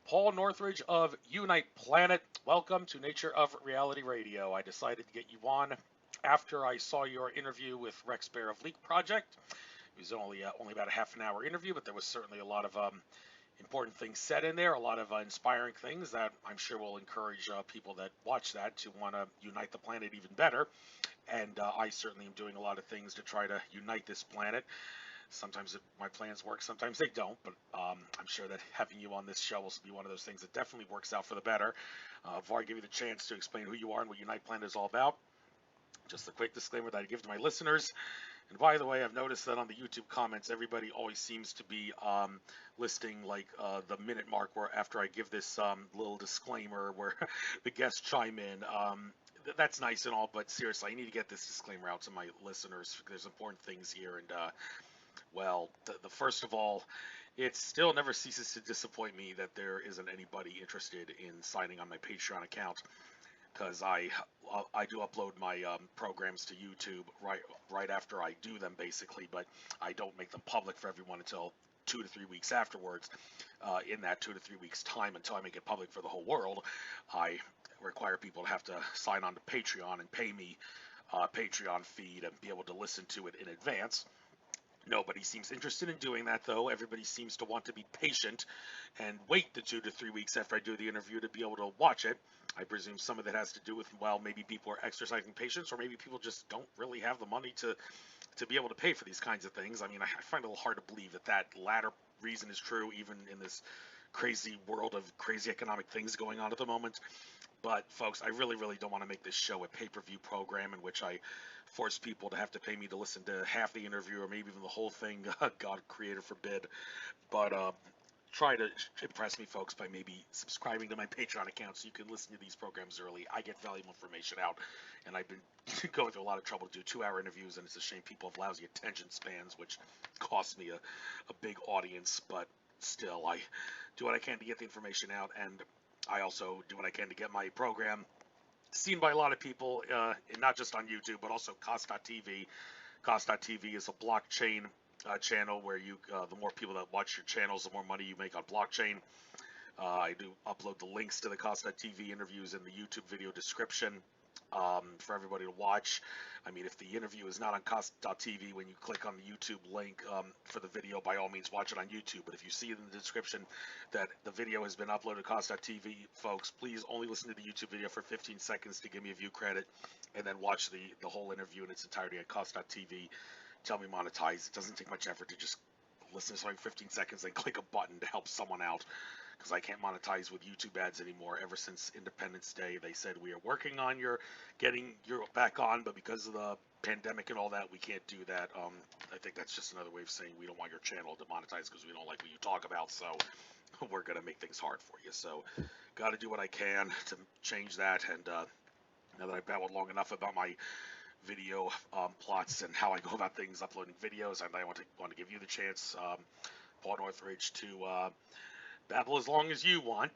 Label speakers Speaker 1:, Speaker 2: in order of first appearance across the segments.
Speaker 1: Paul Northridge of Unite Planet. Welcome to Nature of Reality Radio. I decided to get you on after I saw your interview with Rex Bear of Leak Project. It was only about a half an hour interview, but there was certainly a lot of important things said in there, a lot of inspiring things that I'm sure will encourage people that watch that to want to unite the planet even better. And I certainly am doing a lot of things to try to unite this planet. Sometimes my plans work, sometimes they don't, but I'm sure that having you on this show will be one of those things that definitely works out for the better. Before I give you the chance to explain who you are and what Unite Planet is all about, just a quick disclaimer that I give to my listeners. And by the way, I've noticed that on the YouTube comments, everybody always seems to be listing like the minute mark where after I give this little disclaimer where the guests chime in. That's nice and all, but seriously, I need to get this disclaimer out to my listeners. There's important things here, and well, the first of all, it still never ceases to disappoint me that there isn't anybody interested in signing on my Patreon account, because I do upload my programs to YouTube right after I do them, basically, but I don't make them public for everyone until 2 to 3 weeks afterwards. In that 2 to 3 weeks time, until I make it public for the whole world, I require people to have to sign on to Patreon and pay me a Patreon feed and be able to listen to it in advance. Nobody seems interested in doing that, though. Everybody seems to want to be patient and wait the 2 to 3 weeks after I do the interview to be able to watch it. I presume some of it has to do with, well, maybe people are exercising patience, or maybe people just don't really have the money to be able to pay for these kinds of things. I mean, I find it a little hard to believe that that latter reason is true, even in this crazy world of crazy economic things going on at the moment. But folks, I really, really don't want to make this show a pay-per-view program in which I force people to have to pay me to listen to half the interview or maybe even the whole thing. God, creator forbid. But try to impress me, folks, by maybe subscribing to my Patreon account so you can listen to these programs early. I get valuable information out, and I've been going through a lot of trouble to do 2-hour interviews, and it's a shame people have lousy attention spans, which costs me a big audience. But still, I do what I can to get the information out, and I also do what I can to get my program seen by a lot of people, not just on YouTube, but also Cost.tv. Cost.tv is a blockchain channel where the more people that watch your channels, the more money you make on blockchain. I do upload the links to the Cost.tv interviews in the YouTube video description for everybody to watch. I mean, if the interview is not on Cost.tv, when you click on the YouTube link for the video, by all means watch it on YouTube. But if you see in the description that the video has been uploaded to Cost.tv, folks, please only listen to the YouTube video for 15 seconds to give me a view credit, and then watch the whole interview in its entirety at Cost.tv. Tell me monetize. It doesn't take much effort to just listen to something 15 seconds and click a button to help someone out, because I can't monetize with YouTube ads anymore. Ever since Independence Day, they said we are working on getting your back on, but because of the pandemic and all that, we can't do that. I think that's just another way of saying we don't want your channel to monetize because we don't like what you talk about, so we're going to make things hard for you. So got to do what I can to change that, and now that I've babbled long enough about my video plots and how I go about things, uploading videos, and I want to give you the chance, Paul Northridge, to babble as long as you want,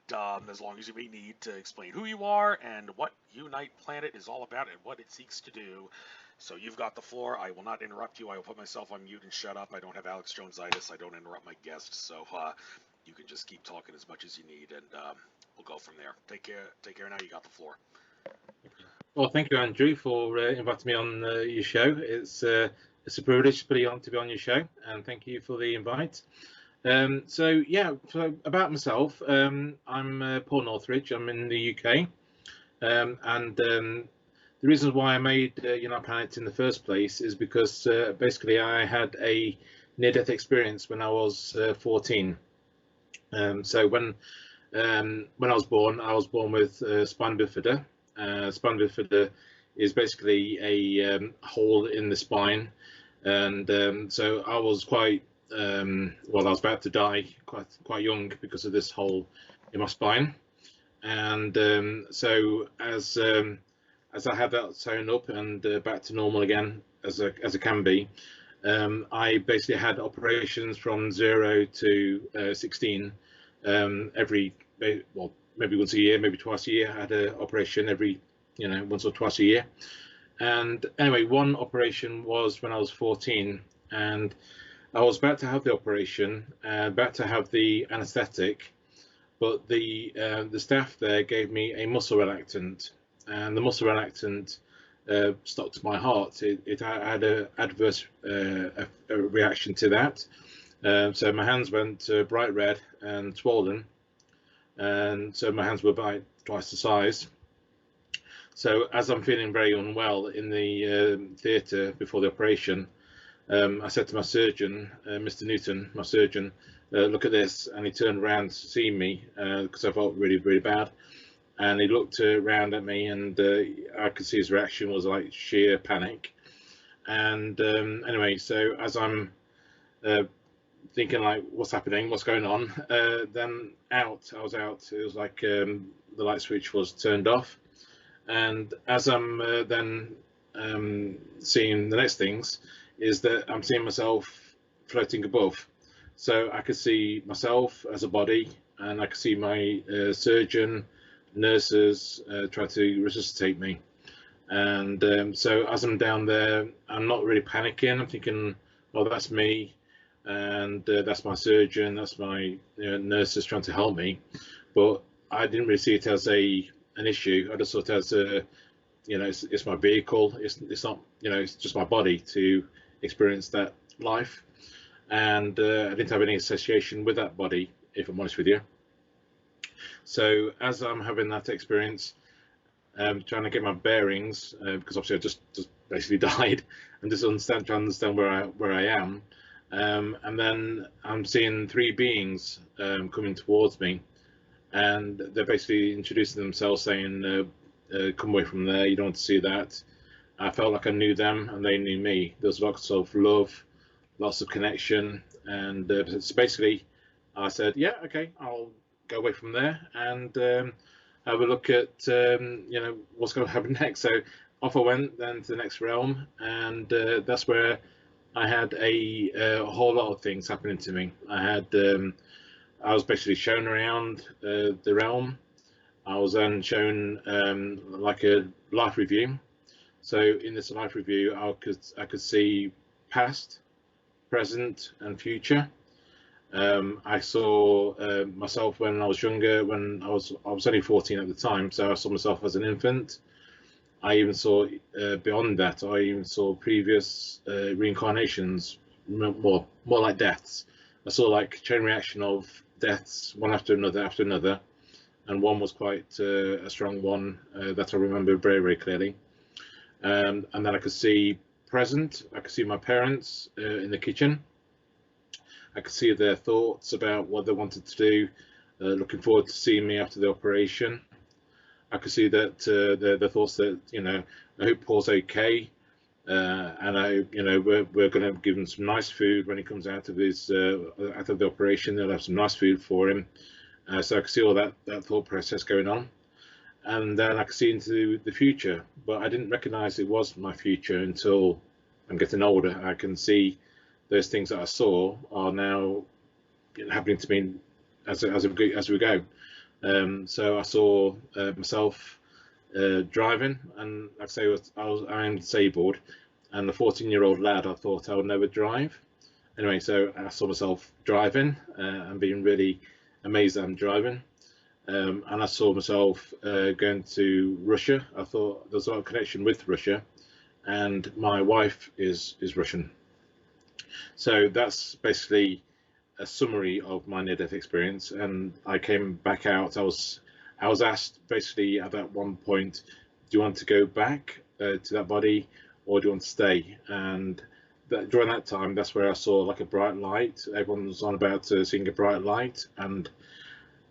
Speaker 1: as long as you may need, to explain who you are and what Unite Planet is all about and what it seeks to do. So you've got the floor. I will not interrupt you. I will put myself on mute and shut up. I don't have Alex Jones-itis. I don't interrupt my guests, so you can just keep talking as much as you need, and we'll go from there. Take care now. You got the floor.
Speaker 2: Well, thank you, Andrew, for inviting me on your show. It's a privilege to be on your show, and thank you for the invite. So about myself, I'm Paul Northridge. I'm in the UK, and the reason why I made Unite Planet in the first place is because basically I had a near-death experience when I was 14. So when I was born with spina bifida. Spina bifida is basically a hole in the spine, and so I was quite I was about to die quite young because of this hole in my spine. And so as I had that sewn up and back to normal again as it can be, I basically had operations from 0 to 16 maybe once a year, maybe twice a year. I had an operation every, once or twice a year. And anyway, one operation was when I was 14, and I was about to have the operation, about to have the anaesthetic, but the staff there gave me a muscle relaxant, and the muscle relaxant stopped my heart. It had an adverse a reaction to that. So my hands went bright red and swollen, and so my hands were about twice the size. So as I'm feeling very unwell in the theatre before the operation, I said to my surgeon, Mr. Newton, my surgeon, look at this, and he turned around to see me because I felt really, really bad. And he looked around at me, and I could see his reaction was like sheer panic. And anyway, so as I'm thinking like, what's happening, what's going on, then I was out. It was like the light switch was turned off. And as I'm then seeing the next things, is that I'm seeing myself floating above. So I could see myself as a body, and I could see my surgeon, nurses try to resuscitate me. And so as I'm down there, I'm not really panicking. I'm thinking, well, that's me, and that's my surgeon, that's my nurses trying to help me. But I didn't really see it as an issue. I just saw it as it's my vehicle. It's not, it's just my body to experience that life, and I didn't have any association with that body, if I'm honest with you. So as I'm having that experience, trying to get my bearings, because obviously I just basically died, and just trying to understand where I am, and then I'm seeing three beings coming towards me, and they're basically introducing themselves, saying, "Come away from there. You don't want to see that." I felt like I knew them, and they knew me. There was lots of love, lots of connection, and so basically, I said, "Yeah, okay, I'll go away from there and have a look at what's going to happen next." So off I went then to the next realm, and that's where I had a whole lot of things happening to me. I was basically shown around the realm. I was then shown like a life review. So in this life review, I could see past, present, and future. I saw myself when I was younger. When I was only 14 at the time, so I saw myself as an infant. I even saw beyond that. I even saw previous reincarnations, more like deaths. I saw like chain reaction of deaths, one after another, and one was quite a strong one that I remember very, very clearly. And then I could see present. I could see my parents in the kitchen. I could see their thoughts about what they wanted to do, looking forward to seeing me after the operation. I could see that the thoughts that, I hope Paul's okay, and we're going to give him some nice food when he comes out of the operation. They'll have some nice food for him. So I could see all that thought process going on, and then I could see into the future, but I didn't recognise it was my future until I'm getting older. I can see those things that I saw are now happening to me as we go. So I saw myself driving, and like I say, I'm disabled, and the 14-year-old lad, I thought I would never drive. Anyway, so I saw myself driving and being really amazed that I'm driving. And I saw myself going to Russia. I thought there was a lot of connection with Russia, and my wife is Russian. So that's basically a summary of my near-death experience. And I came back out. I was asked basically at that one point, do you want to go back to that body, or do you want to stay? And during that time, that's where I saw like a bright light. Everyone was on about seeing a bright light, and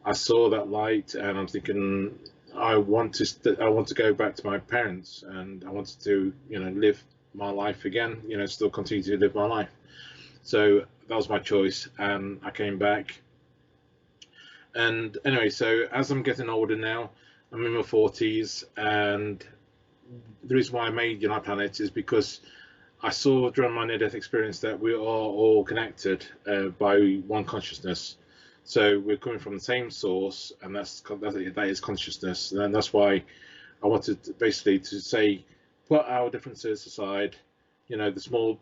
Speaker 2: I saw that light, and I'm thinking, I want to go back to my parents, and I wanted to live my life again, still continue to live my life. So that was my choice, and I came back. And anyway, so as I'm getting older now, I'm in my 40s, and the reason why I made Unite Planet is because I saw during my near-death experience that we are all connected by one consciousness. So we're coming from the same source, and that is consciousness. And that's why I wanted basically to say, put our differences aside, the small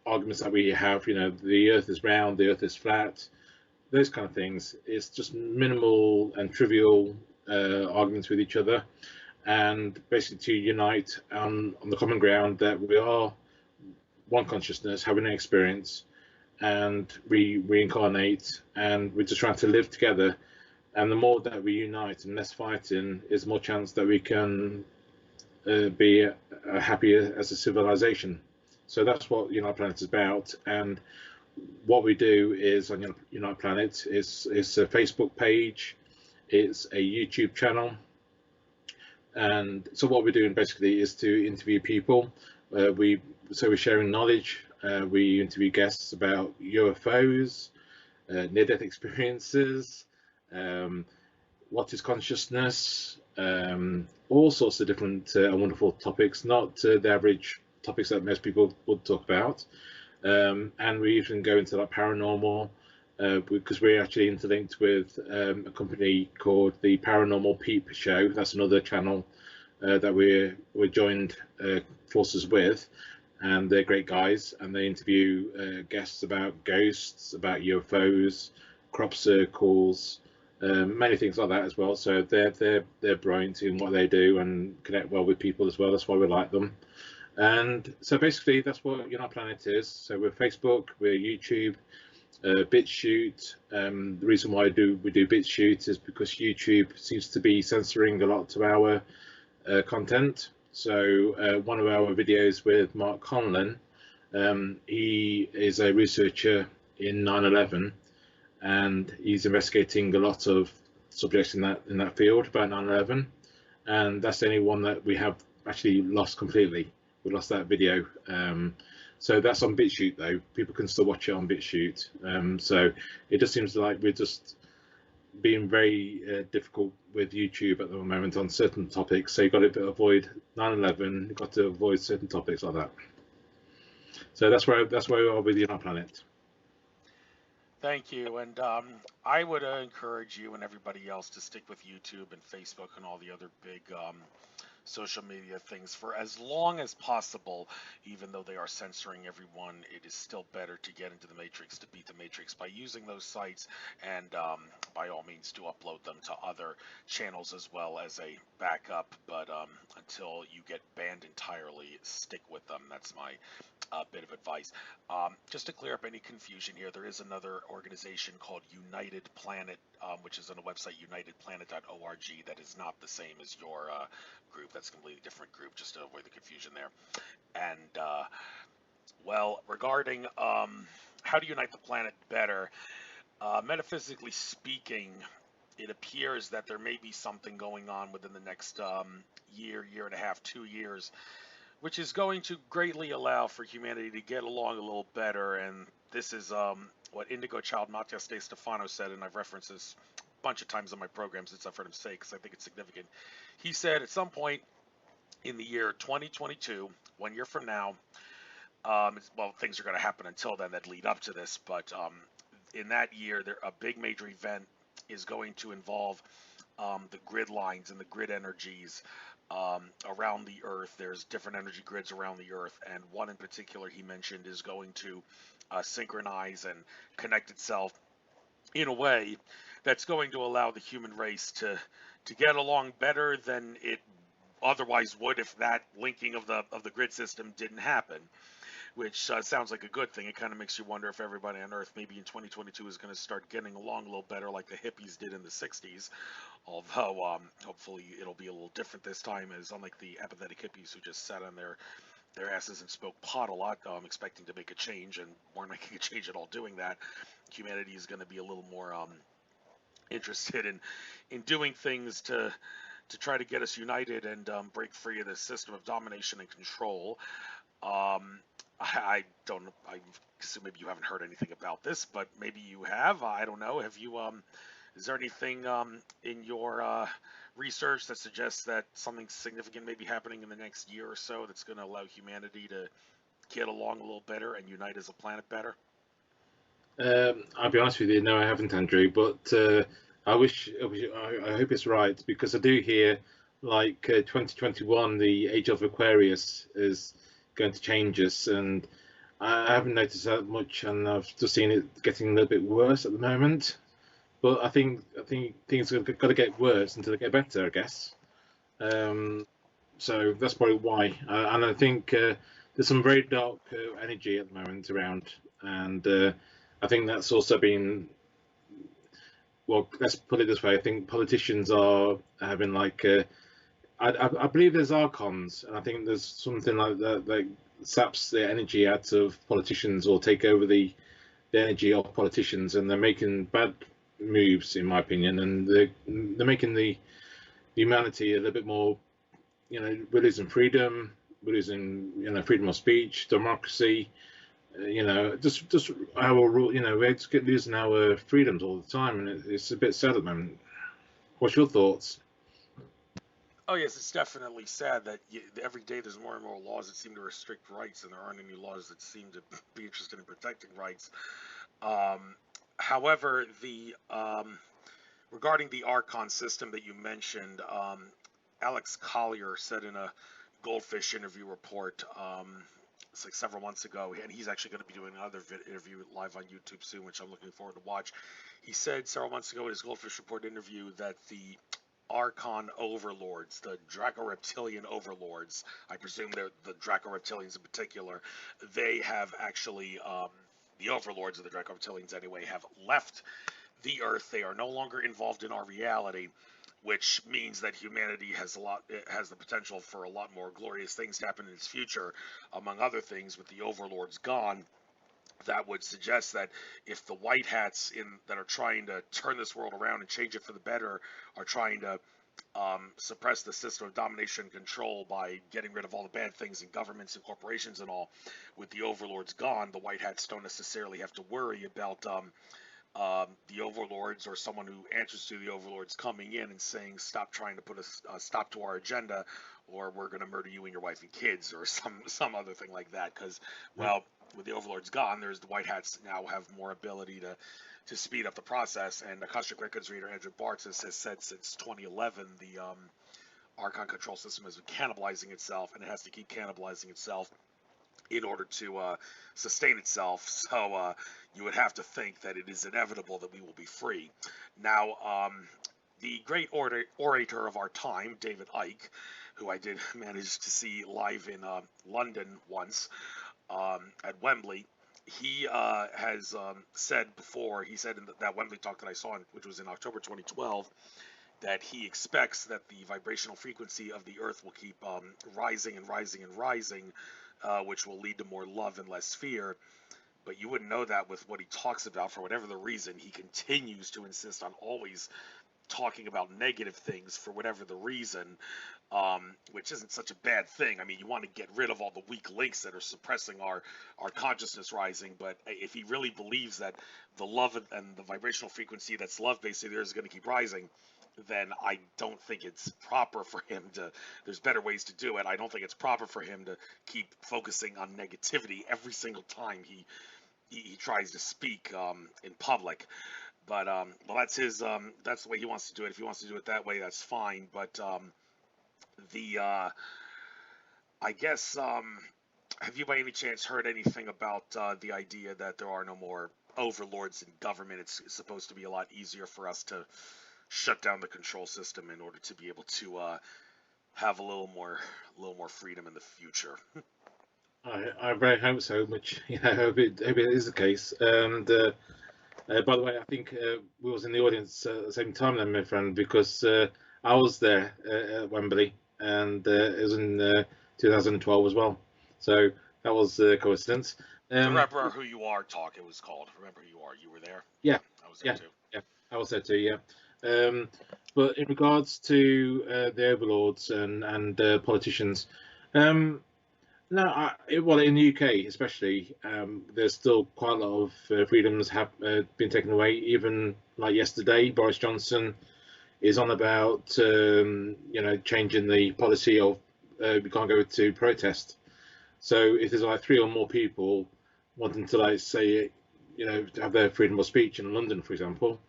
Speaker 2: arguments that we have, the earth is round, the earth is flat, those kind of things. It's just minimal and trivial arguments with each other, and basically to unite on the common ground that we are one consciousness having an experience, and we reincarnate, and we're just trying to live together. And the more that we unite and less fighting, is more chance that we can be happier as a civilization. So that's what Unite Planet is about. And what we do is on Unite Planet is a Facebook page, it's a YouTube channel, and so what we're doing basically is to interview people. We're sharing knowledge. We interview guests about UFOs, near-death experiences, what is consciousness, all sorts of different wonderful topics, not the average topics that most people would talk about. And we even go into like paranormal, because we're actually interlinked with a company called the Paranormal Peep Show. That's another channel that we're joined forces with, and they're great guys, and they interview guests about ghosts, about UFOs, crop circles, many things like that as well. So they're brilliant in what they do and connect well with people as well. That's why we like them. And so basically that's what Unite Planet is. So we're Facebook, we're YouTube, BitChute. The reason why we do BitChute is because YouTube seems to be censoring a lot of our content. So one of our videos with Mark Conlon, he is a researcher in 9/11, and he's investigating a lot of subjects in that field about 9/11, and that's the only one that we have actually lost completely. We lost that video. So that's on BitChute though. People can still watch it on BitChute. So it just seems like we're just being very difficult with YouTube at the moment on certain topics. So you've got to avoid 9/11. You've got to avoid certain topics like that. So that's where we are with Unite Planet.
Speaker 1: Thank you, and I would encourage you and everybody else to stick with YouTube and Facebook and all the other big social media things for as long as possible. Even though they are censoring everyone, it is still better to get into the matrix, to beat the matrix, by using those sites, and by all means to upload them to other channels as well as a backup. But until you get banned entirely, stick with them. That's my bit of advice. Just to clear up any confusion here, there is another organization called United Planet, which is on the website unitedplanet.org. That is not the same as your group. That's a completely different group, just to avoid the confusion there. And well, regarding how to unite the planet better, metaphysically speaking, it appears that there may be something going on within the next year and a half, 2 years, which is going to greatly allow for humanity to get along a little better. And this is what Indigo Child Matthias De Stefano said, and I've referenced this a bunch of times on my program since I've heard him say, because I think it's significant. He said at some point in the year 2022, 1 year from now, well, things are going to happen until then that lead up to this, but in that year, a big major event is going to involve the grid lines and the grid energies around the Earth. There's different energy grids around the Earth, and one in particular he mentioned is going to synchronize and connect itself in a way that's going to allow the human race to get along better than it otherwise would if that linking of the grid system didn't happen, which sounds like a good thing. It kind of makes you wonder if everybody on Earth maybe in 2022 is going to start getting along a little better like the hippies did in the 60s, although hopefully it'll be a little different this time, as unlike the apathetic hippies who just sat on their asses and spoke pot a lot, expecting to make a change and weren't making a change at all doing that. Humanity is going to be a little more interested in doing things to try to get us united and break free of this system of domination and control. I don't know. I assume maybe you haven't heard anything about this, but maybe you have. I don't know. Have you? Is there anything in your research that suggests that something significant may be happening in the next year or so that's going to allow humanity to get along a little better and unite as a planet better?
Speaker 2: I'll be honest with you, no, I haven't, Andrew. But I hope it's right, because I do hear like 2021, the age of Aquarius is going to change us, and I haven't noticed that much, and I've just seen it getting a little bit worse at the moment. But I think things have got to get worse until they get better, I guess. Um, so that's probably why. And I think there's some very dark energy at the moment around, and I think that's also been, well, let's put it this way. I think politicians are having like I believe there's archons, and I think there's something like that that saps the energy out of politicians or take over the energy of politicians, and they're making bad moves, in my opinion, and they're making the humanity a little bit more, we're losing freedom, we're losing, freedom of speech, democracy, just our, we're just losing our freedoms all the time, and it's a bit sad at the moment. What's your thoughts?
Speaker 1: Oh yes, it's definitely sad that every day there's more and more laws that seem to restrict rights, and there aren't any laws that seem to be interested in protecting rights. Um, However, the regarding the Archon system that you mentioned, Alex Collier said in a Goldfish interview report, it's like several months ago, and he's actually going to be doing another interview live on YouTube soon, which I'm looking forward to watch. He said several months ago in his Goldfish report interview that the Archon overlords, the Draco Reptilian overlords, I presume they're the Draco Reptilians in particular, they have actually, the overlords of the Draco Reptilians anyway, have left the Earth. They are no longer involved in our reality, which means that humanity has the potential for a lot more glorious things to happen in its future. Among other things, with the overlords gone, that would suggest that if the white hats that are trying to turn this world around and change it for the better are trying to suppress the system of domination and control by getting rid of all the bad things in governments and corporations and all, with the overlords gone, the white hats don't necessarily have to worry about the overlords or someone who answers to the overlords coming in and saying, stop trying to put a stop to our agenda, or we're going to murder you and your wife and kids, or some other thing like that. Because, well, with the overlords gone, there's the white hats now have more ability to speed up the process. And Akashic Records reader Andrew Bartz has said since 2011 the Archon control system has been cannibalizing itself, and it has to keep cannibalizing itself in order to sustain itself. So you would have to think that it is inevitable that we will be free. Now, the great orator of our time, David Icke, who I did manage to see live in London once at Wembley, he has said before, he said in that Wembley talk that I saw, which was in October 2012, that he expects that the vibrational frequency of the Earth will keep rising and rising and rising, which will lead to more love and less fear. But you wouldn't know that with what he talks about. For whatever the reason, he continues to insist on always talking about negative things for whatever the reason, which isn't such a bad thing. I mean, you want to get rid of all the weak links that are suppressing our consciousness rising, but if he really believes that the love and the vibrational frequency that's love basically there is going to keep rising, then I don't think it's proper for him to, there's better ways to do it. I don't think it's proper for him to keep focusing on negativity every single time he tries to speak in public. But well, that's the way he wants to do it. If he wants to do it that way, that's fine. But the I guess have you by any chance heard anything about the idea that there are no more overlords in government? It's supposed to be a lot easier for us to shut down the control system in order to be able to have a little more freedom in the future.
Speaker 2: I very hope so much. Yeah, I hope it is the case. And by the way, I think we was in the audience at the same time then, my friend, because I was there at Wembley, and it was in 2012 as well. So that was a coincidence.
Speaker 1: Remember Who You Are talk, it was called. Remember Who You Are. You were there?
Speaker 2: Yeah,
Speaker 1: I was there too.
Speaker 2: yeah, I was there too. Yeah. But in regards to the overlords and politicians, no, well, in the UK especially, there's still quite a lot of freedoms have been taken away. Even like yesterday, Boris Johnson is on about changing the policy of we can't go to protest. So if there's like 3 or more people wanting to like say have their freedom of speech in London, for example,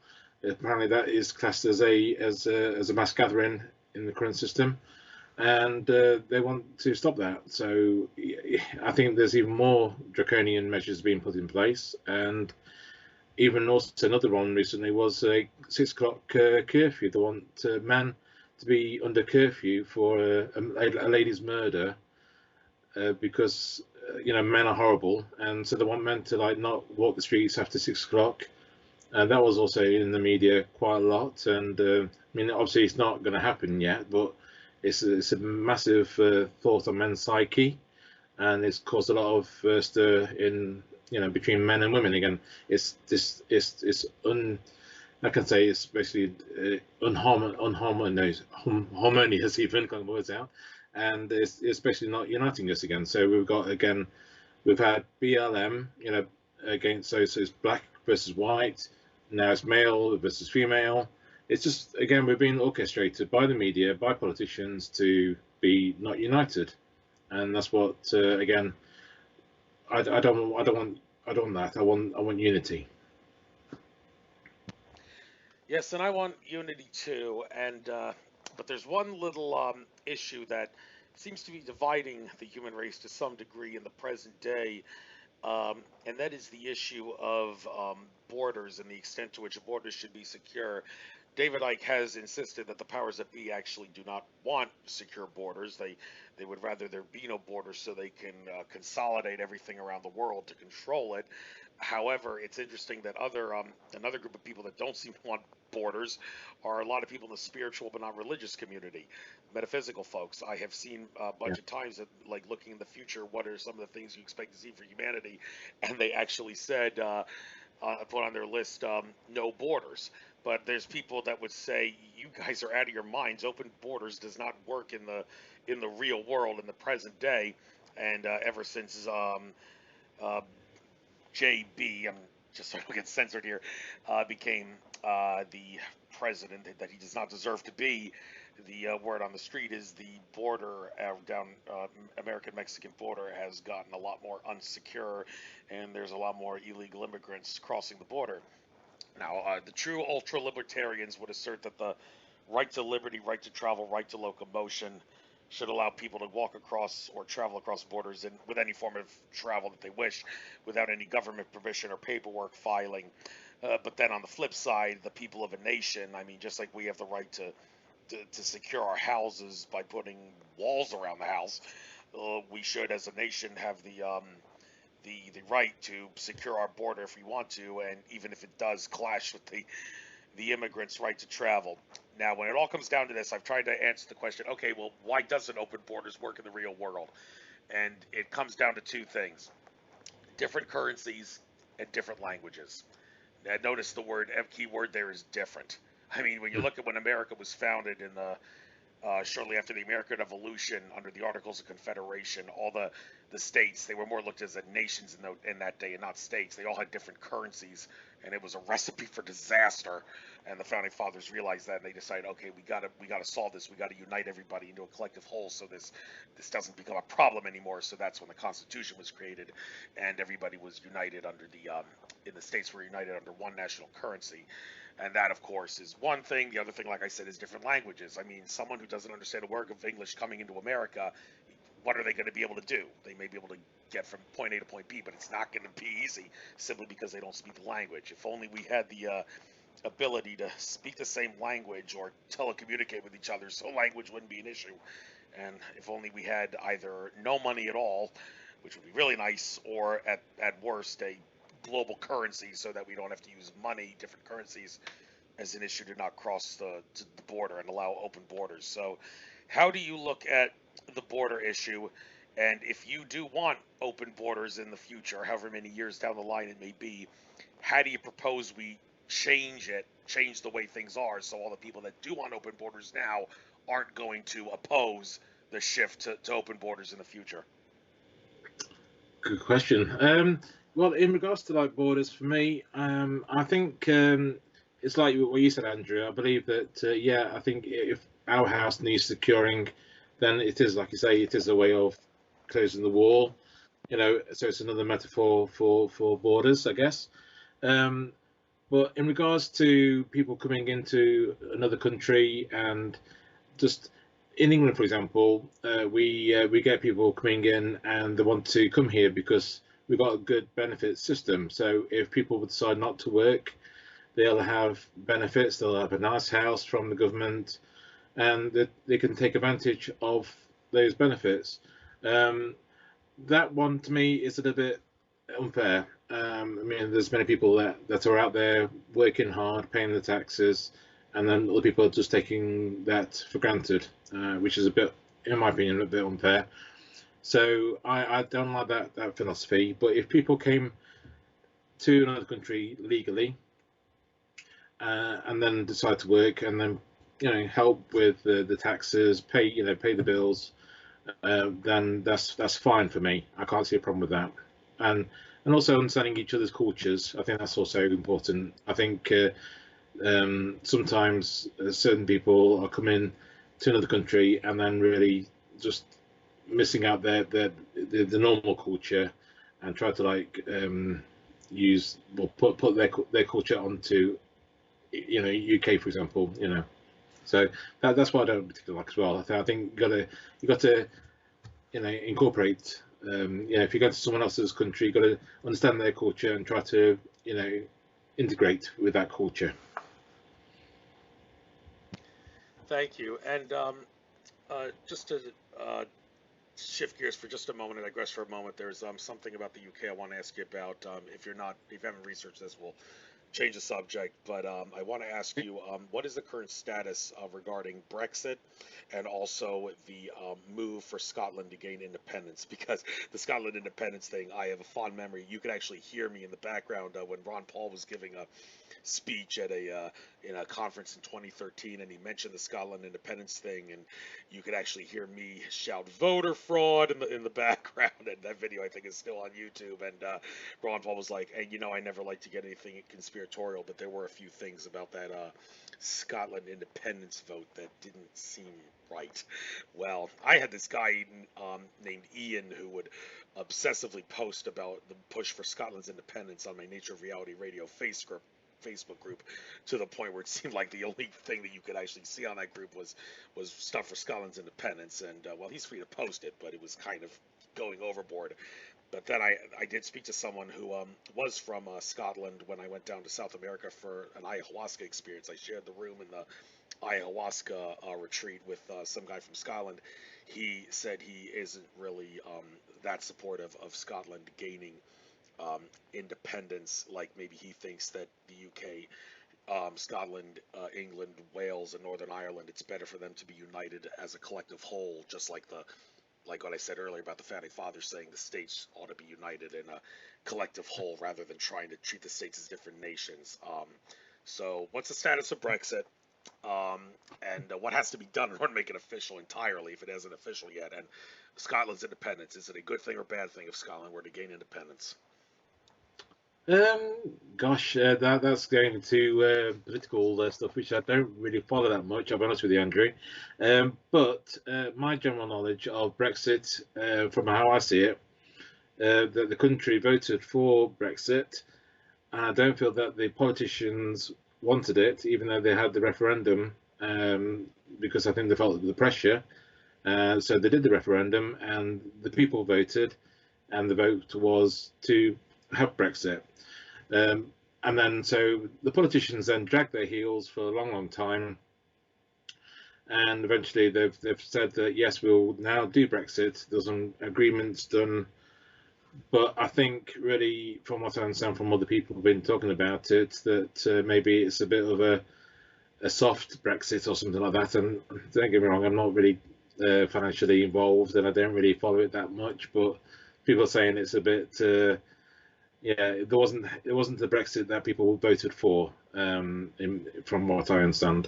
Speaker 2: apparently that is classed as a mass gathering in the current system. and they want to stop that. So I think there's even more draconian measures being put in place, and even also another one recently was a 6 o'clock curfew. They want men to be under curfew for a lady's murder because men are horrible, and so they want men to like not walk the streets after 6 o'clock. And that was also in the media quite a lot. And I mean, obviously, it's not going to happen yet, but it's a massive thought on men's psyche, and it's caused a lot of stir in between men and women. Again, it's this it's I can say it's basically harmonious, even got the words out, and it's especially not uniting us again. So we've had BLM, against, so it's black versus white. Now it's male versus female. It's just, again, we're being orchestrated by the media, by politicians to be not united, and that's what again. I don't want that. I want unity.
Speaker 1: Yes, and I want unity too. And but there's one little issue that seems to be dividing the human race to some degree in the present day, and that is the issue of borders and the extent to which borders should be secure. David Icke has insisted that the powers that be actually do not want secure borders. They would rather there be no borders so they can consolidate everything around the world to control it. However, it's interesting that another group of people that don't seem to want borders are a lot of people in the spiritual but not religious community, metaphysical folks. I have seen a
Speaker 2: Yeah.
Speaker 1: bunch of times that, like, looking in the future, what are some of the things you expect to see for humanity, and they actually said put on their list no borders. But there's people that would say you guys are out of your minds. Open borders does not work in the real world in the present day. And ever since uh, JB, I'm just so I don't get censored here, became the president that he does not deserve to be. The word on the street is the border down American-Mexican border has gotten a lot more unsecure, and there's a lot more illegal immigrants crossing the border. Now, the true ultra-libertarians would assert that the right to liberty, right to travel, right to locomotion should allow people to walk across or travel across borders with any form of travel that they wish without any government permission or paperwork filing. But then on the flip side, the people of a nation, I mean, just like we have the right to secure our houses by putting walls around the house, we should, as a nation, have the right to secure our border if we want to, and even if it does clash with the immigrants' right to travel. Now, when it all comes down to this, I've tried to answer the question, okay, well, why doesn't open borders work in the real world? And it comes down to two things: different currencies and different languages. Now, notice the key word there is different. I mean, when you look at when America was founded in the shortly after the American Revolution, under the Articles of Confederation, all the states, they were more looked as nations in that day and not states. They all had different currencies, and it was a recipe for disaster. And the founding fathers realized that, and they decided, okay, we gotta solve this. We gotta unite everybody into a collective whole, so this doesn't become a problem anymore. So that's when the Constitution was created, and everybody was united under in the states were united under one national currency. And that, of course, is one thing. The other thing, like I said, is different languages. I mean, someone who doesn't understand a word of English coming into America, what are they going to be able to do? They may be able to get from point A to point B, but it's not going to be easy simply because they don't speak the language. If only we had the ability to speak the same language or telecommunicate with each other, so language wouldn't be an issue. And if only we had either no money at all, which would be really nice, or at worst, a global currency so that we don't have to use money, different currencies, as an issue to not cross to the border and allow open borders. So, how do you look at the border issue? And if you do want open borders in the future, however many years down the line it may be, how do you propose we change the way things are, so all the people that do want open borders now aren't going to oppose the shift to open borders in the future?
Speaker 2: Good question. Well, in regards to like borders, for me, I think it's like what you said, Andrew. I believe that yeah, I think if our house needs securing, then it is like you say, it is a way of closing the wall. So it's another metaphor for borders, I guess. Um, but in regards to people coming into another country and just in England, for example, we get people coming in and they want to come here because we've got a good benefits system. So if people decide not to work, they'll have benefits. They'll have a nice house from the government, and they can take advantage of those benefits. Um, that one to me is a little bit unfair. I mean, there's many people that are out there working hard, paying the taxes, and then other people are just taking that for granted, which is a bit, in my opinion, a bit unfair. So I don't like that philosophy. But if people came to another country legally and then decide to work and then help with the taxes, pay the bills, then that's fine for me. I can't see a problem with that. And also understanding each other's cultures. I think that's also important. I think sometimes certain people are coming to another country and then really just missing out the normal culture and try to use or put their culture onto UK, for example. So that's what I don't particularly like as well. I think you got to incorporate. If you go to someone else's country, you've got to understand their culture and try to integrate with that culture.
Speaker 1: Thank you. And just to shift gears for just a moment and digress for a moment, there's something about the UK I want to ask you about. If you haven't researched this, we'll change the subject. But I want to ask you, what is the current status regarding Brexit and also the move for Scotland to gain independence? Because the Scotland independence thing, I have a fond memory. You could actually hear me in the background when Ron Paul was giving a speech at in a conference in 2013, and he mentioned the Scotland independence thing, and you could actually hear me shout "voter fraud" in the background. And that video I think is still on YouTube. And Ron Paul was like, "Hey, I never like to get anything conspiratorial, but there were a few things about that Scotland independence vote that didn't seem right." Well, I had this guy named Ian who would obsessively post about the push for Scotland's independence on my Nature of Reality Radio Facebook group, to the point where it seemed like the only thing that you could actually see on that group was stuff for Scotland's independence. And well, he's free to post it, but it was kind of going overboard. But then I did speak to someone who was from Scotland when I went down to South America for an ayahuasca experience. I shared the room in the ayahuasca retreat with some guy from Scotland. He said he isn't really that supportive of Scotland gaining independence, like maybe he thinks that the UK, Scotland, England, Wales, and Northern Ireland, it's better for them to be united as a collective whole, just like what I said earlier about the founding fathers saying the states ought to be united in a collective whole rather than trying to treat the states as different nations. So what's the status of Brexit? And what has to be done in order to make it official entirely, if it isn't official yet? And Scotland's independence, is it a good thing or bad thing if Scotland were to gain independence?
Speaker 2: Gosh, that's going into political stuff, which I don't really follow that much. I'll be honest with you, Andrew. But my general knowledge of Brexit, from how I see it, that the country voted for Brexit, and I don't feel that the politicians wanted it, even though they had the referendum, because I think they felt the pressure. So they did the referendum, and the people voted, and the vote was to have Brexit. And then so the politicians then dragged their heels for a long time, and eventually they've said that yes, we'll now do Brexit. There's some agreements done, but I think really, from what I understand from other people who've been talking about it, that maybe it's a bit of a soft Brexit or something like that. And don't get me wrong, I'm not really financially involved, and I don't really follow it that much. But people are saying it's a bit. It wasn't the Brexit that people voted for, from what I understand.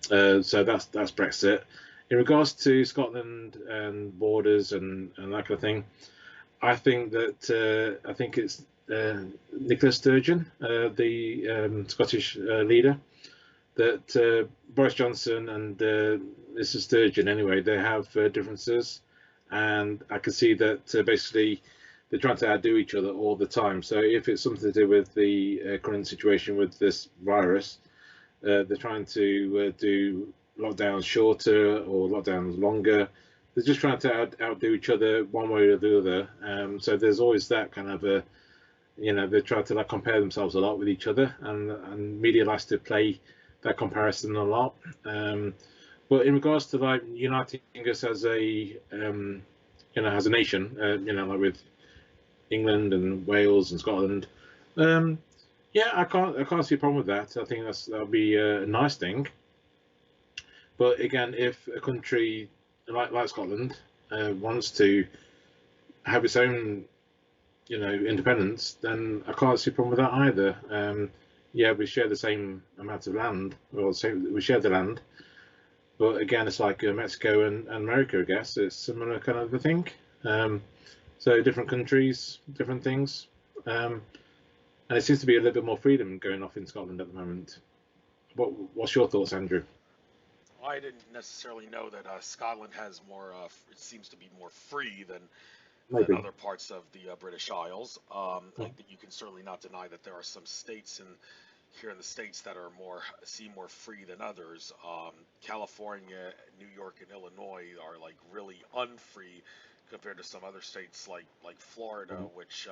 Speaker 2: So that's Brexit. In regards to Scotland and borders and that kind of thing, I think it's Nicola Sturgeon, the Scottish leader, that Boris Johnson and Mr. Sturgeon, anyway, they have differences, and I can see that basically they're trying to outdo each other all the time. So if it's something to do with the current situation with this virus, they're trying to do lockdowns shorter or lockdowns longer. They're just trying to outdo each other one way or the other. So there's always that kind of a, they try to like compare themselves a lot with each other, and media likes to play that comparison a lot. But in regards to like uniting us as a as a nation, like with England and Wales and Scotland, yeah, I can't see a problem with that. I think that'll be a nice thing. But again, if a country like Scotland wants to have its own, independence, then I can't see a problem with that either. Yeah, we share the same amount of land, or we share the land. But again, it's like Mexico and America, I guess. It's similar kind of a thing. So different countries, different things. And it seems to be a little bit more freedom going off in Scotland at the moment. What's your thoughts, Andrew?
Speaker 1: Well, I didn't necessarily know that Scotland has more. It seems to be more free than
Speaker 2: Maybe.
Speaker 1: other parts of the British Isles. You can certainly not deny that there are some states here in the states that are seem more free than others. California, New York, and Illinois are like really unfree compared to some other states like Florida, which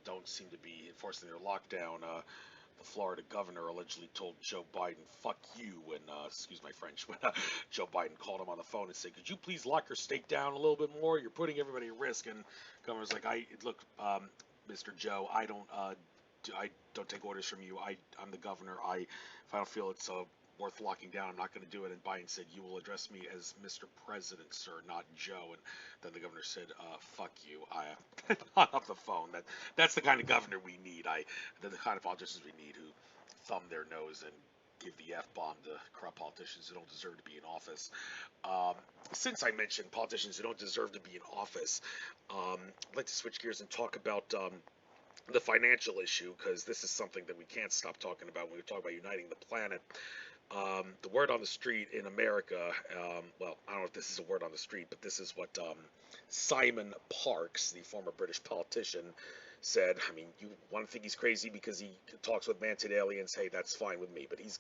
Speaker 1: don't seem to be enforcing their lockdown. The Florida governor allegedly told Joe Biden, "Fuck you," when, excuse my French, when Joe Biden called him on the phone and said, "Could you please lock your state down a little bit more? You're putting everybody at risk." And the governor's like, "Look, Mr. Joe, I don't take orders from you. I'm the governor. If I don't feel it's worth locking down, I'm not going to do it." And Biden said, "You will address me as Mr. President, sir, not Joe." And then the governor said, "Fuck you." I hung up the phone. That's the kind of governor we need. The kind of politicians we need who thumb their nose and give the F-bomb to corrupt politicians who don't deserve to be in office. Since I mentioned politicians who don't deserve to be in office, I'd like to switch gears and talk about the financial issue, because this is something that we can't stop talking about when we talk about uniting the planet. The word on the street in America, well, I don't know if this is a word on the street, but this is what Simon Parkes, the former British politician, said. I mean, you want to think he's crazy because he talks with man-to aliens? Hey, that's fine with me. But he's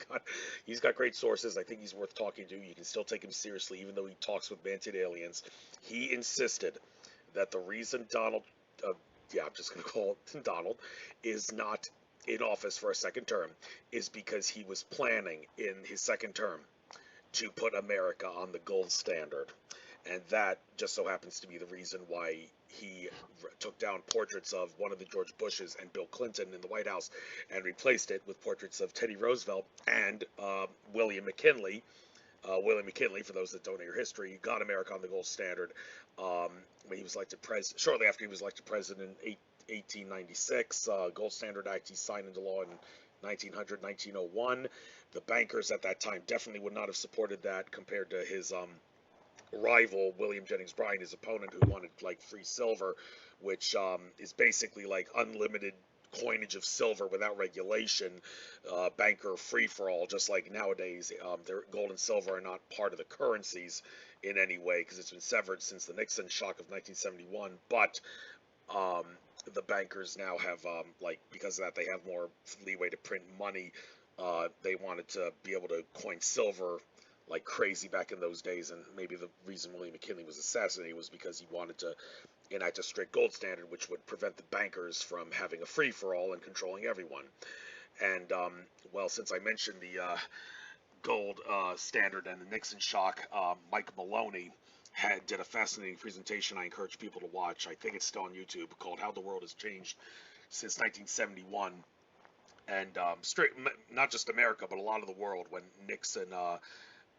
Speaker 1: got great sources. I think he's worth talking to. You can still take him seriously, even though he talks with man-to aliens. He insisted that the reason yeah, I'm just going to call it Donald, is not in office for a second term is because he was planning in his second term to put America on the gold standard. And that just so happens to be the reason why he took down portraits of one of the George Bushes and Bill Clinton in the White House and replaced it with portraits of Teddy Roosevelt and William McKinley. William McKinley, for those that don't know your history, got America on the gold standard when he was elected president. Shortly after he was elected president in 1896, Gold Standard Act he signed into law in 1901. The bankers at that time definitely would not have supported that compared to his rival William Jennings Bryan, his opponent, who wanted like free silver, which is basically like unlimited coinage of silver without regulation, banker free for all. Just like nowadays, their gold and silver are not part of the currencies in any way because it's been severed since the Nixon shock of 1971. But the bankers now have because of that, they have more leeway to print money. They wanted to be able to coin silver like crazy back in those days, and maybe the reason William McKinley was assassinated was because he wanted to enact a strict gold standard, which would prevent the bankers from having a free-for-all and controlling everyone. And well, since I mentioned the gold standard and the Nixon shock, Mike Maloney did a fascinating presentation I encourage people to watch. I think it's still on YouTube, called "How the World Has Changed Since 1971." And not just America, but a lot of the world, when Nixon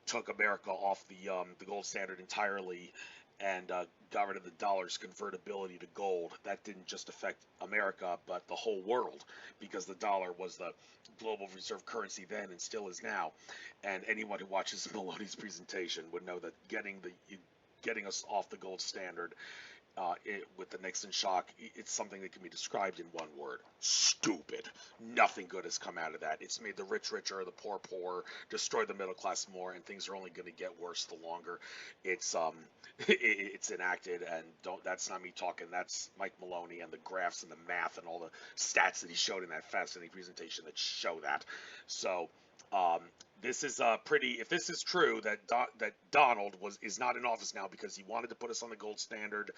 Speaker 1: took America off the gold standard entirely and got rid of the dollar's convertibility to gold. That didn't just affect America, but the whole world, because the dollar was the global reserve currency then and still is now. And anyone who watches Maloney's presentation would know that getting us off the gold standard with the Nixon shock, it's something that can be described in one word: stupid. Nothing good has come out of that. It's made the rich richer, the poor poorer, destroyed the middle class more, and things are only going to get worse the longer it's it's enacted. And that's not me talking. That's Mike Maloney and the graphs and the math and all the stats that he showed in that fascinating presentation that show that. So Um, this is pretty. If this is true, that that Donald is not in office now because he wanted to put us on the gold standard,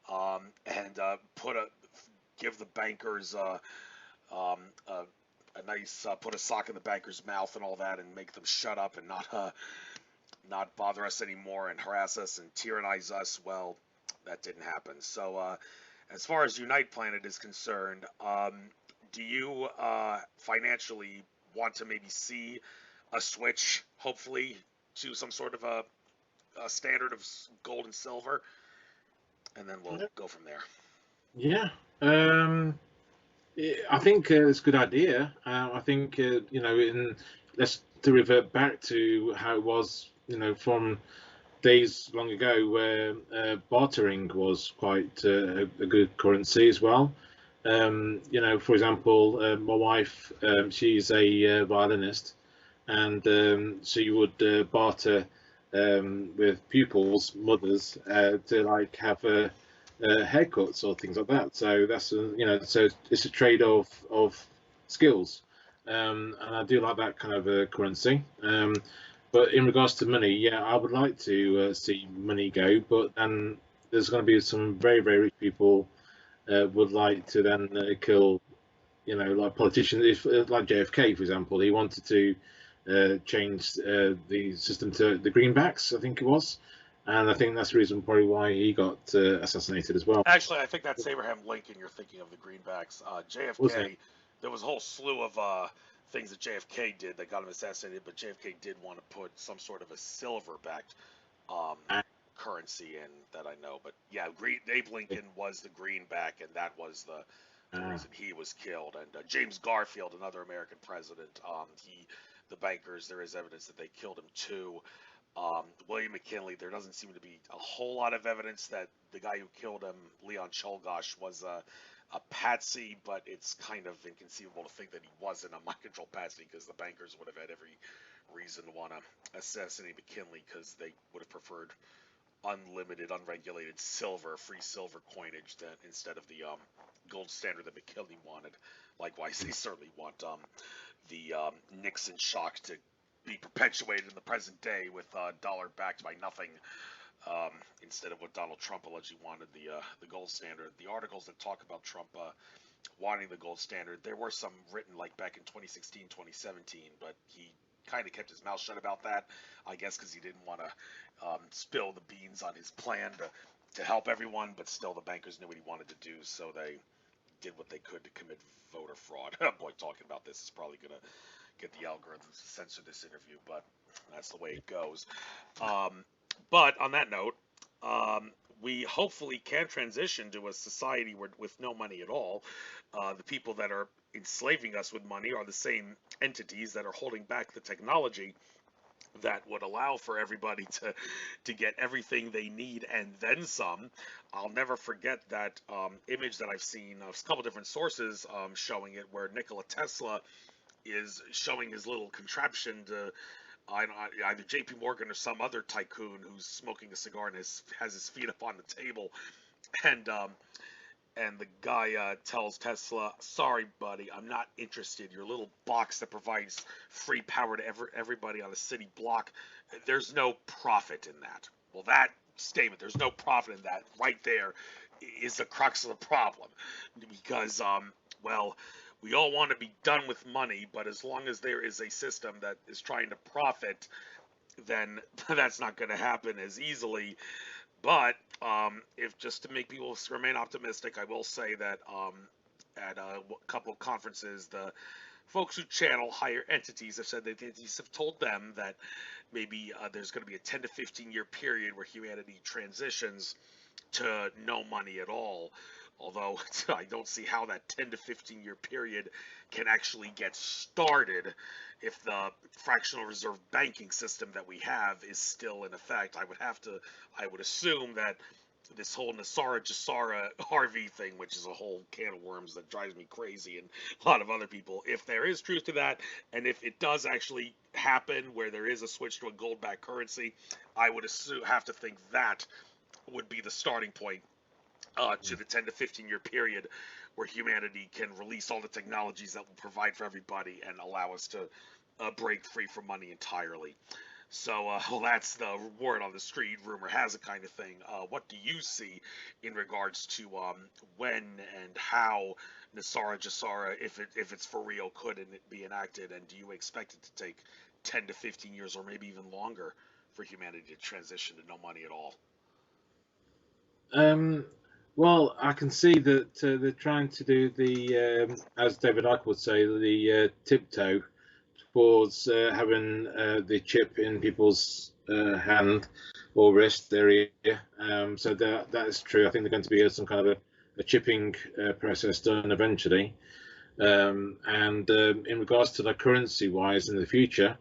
Speaker 1: and give the bankers um, uh, a nice put a sock in the banker's mouth and all that, and make them shut up and not bother us anymore and harass us and tyrannize us. Well, that didn't happen. So as far as Unite Planet is concerned, do you financially want to maybe see a switch, hopefully, to some sort of a standard of gold and silver, and then we'll go from there.
Speaker 2: Yeah. I think it's a good idea. I think let's to revert back to how it was, from days long ago where bartering was quite a good currency as well. For example, my wife, she's a violinist, and so you would barter with pupils, mothers, to like have haircuts or things like that. So so it's a trade of skills, and I do like that kind of currency. But in regards to money, yeah, I would like to see money go, but then there's going to be some very, very rich people would like to then kill, like politicians, if like JFK, for example, he wanted to change the system to the greenbacks, I think it was, and I think that's the reason probably why he got assassinated as well.
Speaker 1: Actually, I think that's Abraham Lincoln. You're thinking of the greenbacks.
Speaker 2: Was it?
Speaker 1: JFK, there was a whole slew of things that JFK did that got him assassinated, but JFK did want to put some sort of a silver-backed um,
Speaker 2: Ah,
Speaker 1: currency in that I know. But yeah, Abe Lincoln was the greenback, and that was the
Speaker 2: ah,
Speaker 1: reason he was killed. And James Garfield, another American president, the bankers, there is evidence that they killed him too. William McKinley, there doesn't seem to be a whole lot of evidence that the guy who killed him, Leon Czolgosz, was a patsy, but it's kind of inconceivable to think that he wasn't a mind control patsy because the bankers would have had every reason to want to assassinate McKinley because they would have preferred unlimited, unregulated silver, free silver coinage that instead of the gold standard that McKinley wanted. Likewise, they certainly want the Nixon shock to be perpetuated in the present day with dollar backed by nothing, instead of what Donald Trump allegedly wanted, the gold standard. The articles that talk about Trump wanting the gold standard, there were some written like back in 2016, 2017, but he kind of kept his mouth shut about that, I guess because he didn't want to spill the beans on his plan to help everyone, but still the bankers knew what he wanted to do, so they did what they could to commit voter fraud. Boy, talking about this is probably going to get the algorithms to censor this interview, but that's the way it goes. Um, but on that note, we hopefully can transition to a society with no money at all. The people that are enslaving us with money are the same entities that are holding back the technology that would allow for everybody to get everything they need and then some. I'll never forget that image that I've seen of a couple different sources showing it, where Nikola Tesla is showing his little contraption to either J.P. Morgan or some other tycoon who's smoking a cigar and has his feet up on the table, and the guy tells Tesla, "Sorry, buddy, I'm not interested. Your little box that provides free power to everybody on a city block, there's no profit in that." Well, that statement, "there's no profit in that," right there is the crux of the problem, because well, we all want to be done with money, but as long as there is a system that is trying to profit, then that's not going to happen as easily. But if just to make people remain optimistic, I will say that at a couple of conferences, the folks who channel higher entities have said that entities have told them that maybe there's going to be a 10 to 15 year period where humanity transitions to no money at all. Although I don't see how that 10 to 15 year period can actually get started if the fractional reserve banking system that we have is still in effect. I would assume that this whole Nasara Jasara Harvey thing, which is a whole can of worms that drives me crazy and a lot of other people, if there is truth to that, and if it does actually happen where there is a switch to a gold-backed currency, I would have to think that would be the starting point to the 10 to 15 year period where humanity can release all the technologies that will provide for everybody and allow us to break free from money entirely. So, well, that's the word on the street. Rumor has it, kind of thing. What do you see in regards to when and how Nasara Jasara, if it's for real, could it be enacted? And do you expect it to take 10 to 15 years, or maybe even longer, for humanity to transition to no money at all?
Speaker 2: Um, well, I can see that they're trying to do as David Icke would say, the tiptoe towards having the chip in people's hand or wrist area. So that is true. I think they're going to be some kind of a chipping process done eventually. And in regards to the currency wise in the future,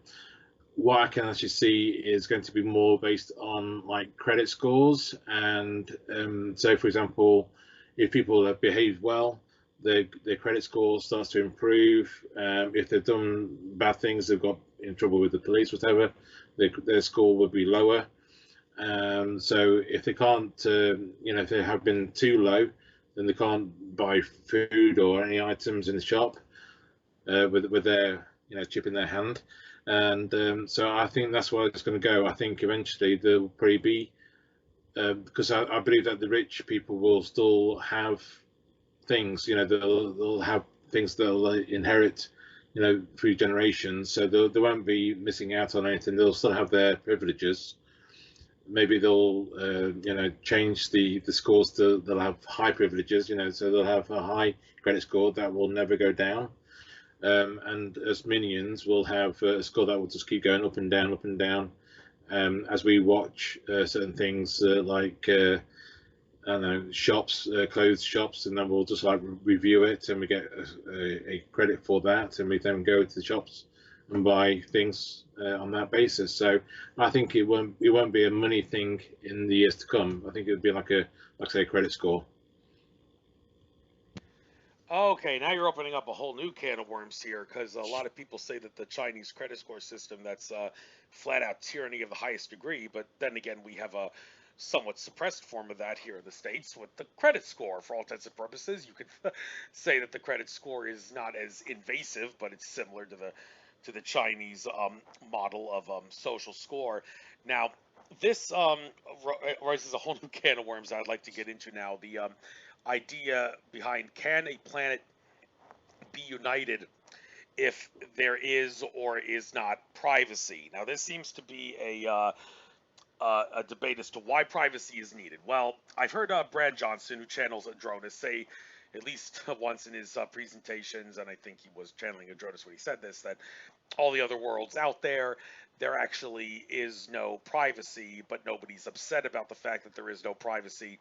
Speaker 2: what I can actually see is going to be more based on like credit scores. And so, for example, if people have behaved well, their credit score starts to improve. If they've done bad things, they've got in trouble with the police, whatever, their score would be lower. So if they can't, if they have been too low, then they can't buy food or any items in the shop with their chip in their hand. And so I think that's where it's going to go. I think eventually there'll probably be because I believe that the rich people will still have things. They'll have things they'll inherit. Through generations, so they won't be missing out on anything. They'll still have their privileges. Maybe they'll change the scores to they'll have high privileges. So they'll have a high credit score that will never go down. And as minions, we'll have a score that will just keep going up and down, up and down, as we watch certain things like I don't know, shops, clothes shops, and then we'll just like review it, and we get a credit for that, and we then go to the shops and buy things on that basis. So I think it won't be a money thing in the years to come. I think it would be like say a credit score.
Speaker 1: Okay, now you're opening up a whole new can of worms here, because a lot of people say that the Chinese credit score system, that's flat out tyranny of the highest degree. But then again, we have a somewhat suppressed form of that here in the States with the credit score. For all intents and purposes, you could say that the credit score is not as invasive, but it's similar to the Chinese model of social score. Now, this raises a whole new can of worms I'd like to get into now. The idea behind, can a planet be united if there is or is not privacy? Now, this seems to be a debate as to why privacy is needed. Well, I've heard Brad Johnson, who channels Adronis, say at least once in his presentations, and I think he was channeling Adronis when he said this, that all the other worlds out there, there actually is no privacy, but nobody's upset about the fact that there is no privacy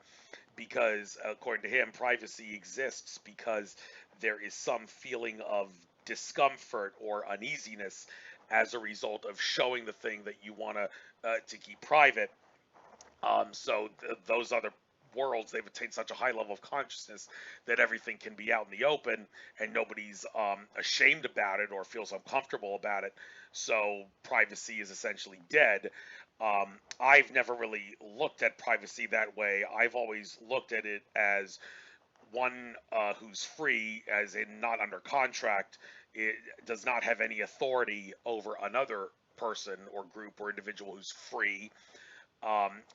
Speaker 1: because, according to him, privacy exists because there is some feeling of discomfort or uneasiness as a result of showing the thing that you want to keep private. Those other worlds, they've attained such a high level of consciousness that everything can be out in the open and nobody's ashamed about it or feels uncomfortable about it. So privacy is essentially dead. I've never really looked at privacy that way. I've always looked at it as one who's free, as in not under contract. It does not have any authority over another person or group or individual who's free.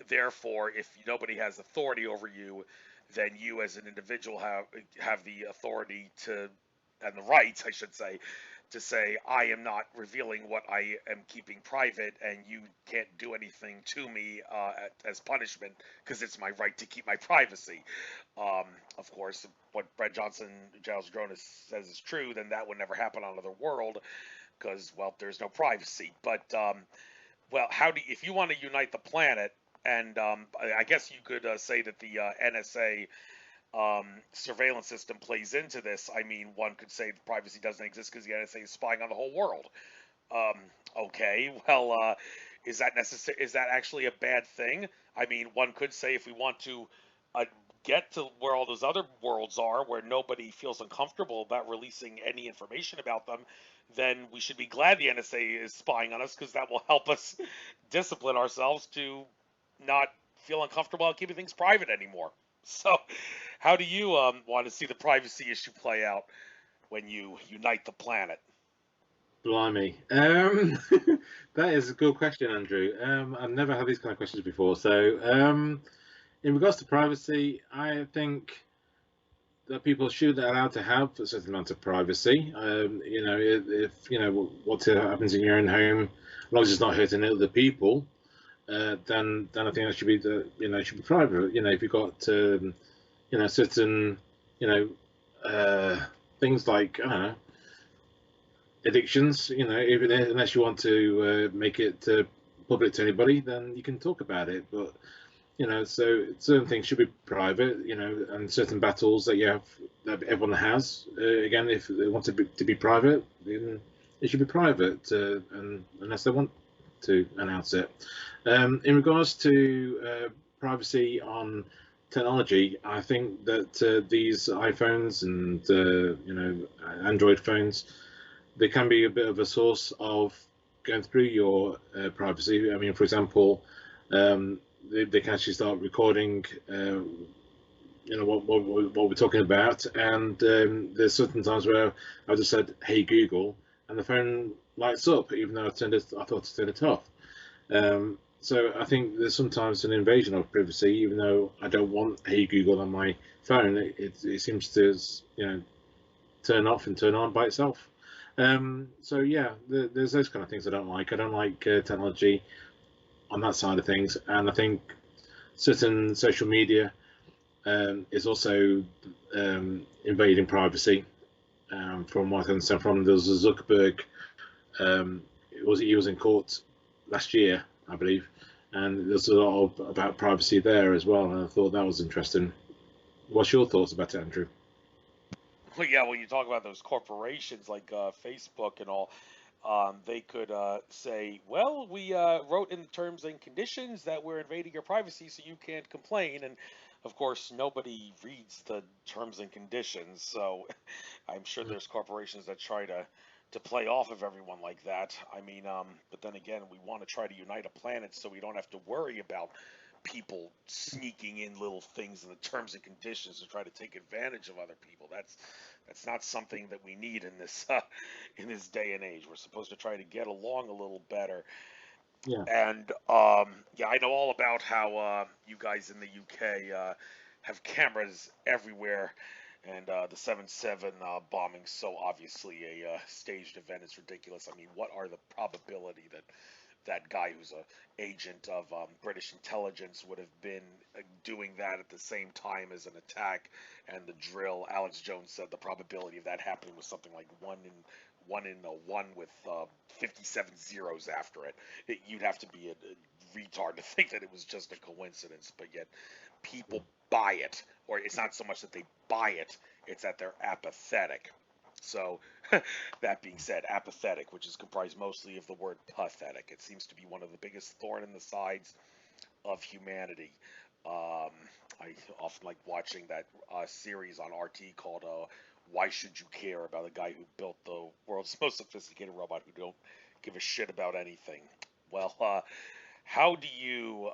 Speaker 1: Therefore, if nobody has authority over you, then you as an individual have the authority to, and the right, I should say, to say, I am not revealing what I am keeping private, and you can't do anything to me as punishment because it's my right to keep my privacy. Of course, what Brad Johnson, Giles Dronis says is true, then that would never happen on another world because, well, there's no privacy. But well, if you want to unite the planet, and I guess you could say that the NSA surveillance system plays into this. I mean, one could say that privacy doesn't exist because the NSA is spying on the whole world. Um, okay, well, is that necessary? Is that actually a bad thing? I mean, one could say if we want to uh, get to where all those other worlds are, where nobody feels uncomfortable about releasing any information about them, then we should be glad the NSA is spying on us because that will help us discipline ourselves to not feel uncomfortable about keeping things private anymore. So, how do you want to see the privacy issue play out when you unite the planet?
Speaker 2: Blimey. That is a good question, Andrew. I've never had these kind of questions before. So, in regards to privacy, I think that people should be allowed to have a certain amount of privacy. If you know what happens in your own home, as long as it's not hurting other people, then I think that should be should be private. If you've got certain things like I don't know addictions, even unless you want to make it public to anybody, then you can talk about it. But so certain things should be private, and certain battles that you have that everyone has. Again, if they want to be private, then it should be private, and unless they want to announce it. In regards to privacy on technology, I think that these iPhones and Android phones, they can be a bit of a source of going through your privacy. I mean, for example, they can actually start recording, what we're talking about. And there's certain times where I just said, "Hey Google," and the phone lights up, even though I thought to turn it off. So I think there's sometimes an invasion of privacy, even though I don't want "Hey Google" on my phone. It seems to turn off and turn on by itself. So yeah, there's those kind of things I don't like. I don't like technology on that side of things, and I think certain social media is also invading privacy. From what I understand, there was a Zuckerberg. He was in court last year, I believe, and there's a lot about privacy there as well. And I thought that was interesting. What's your thoughts about it, Andrew?
Speaker 1: Well, yeah, when you talk about those corporations like Facebook and all, they could say, well, we wrote in the terms and conditions that we're invading your privacy, so you can't complain. And of course, nobody reads the terms and conditions, so I'm sure there's corporations that try to play off of everyone like that. I mean, but then again, we want to try to unite a planet so we don't have to worry about people sneaking in little things in the terms and conditions to try to take advantage of other people. That's not something that we need in this day and age. We're supposed to try to get along a little better.
Speaker 2: Yeah.
Speaker 1: And yeah, I know all about how you guys in the UK have cameras everywhere, and the 7/7 bombing so obviously a staged event. It's ridiculous. I mean, what are the probability that that guy who's a agent of British intelligence would have been doing that at the same time as an attack and the drill? Alex Jones said the probability of that happening was something like one with 57 zeros after it. You'd have to be a retard to think that it was just a coincidence, but yet people buy it. Or it's not so much that they buy it, it's that they're apathetic. So, that being said, apathetic, which is comprised mostly of the word pathetic, it seems to be one of the biggest thorn in the sides of humanity. I often like watching that series on RT called "Why Should You Care?" about a guy who built the world's most sophisticated robot who don't give a shit about anything. Well, how do you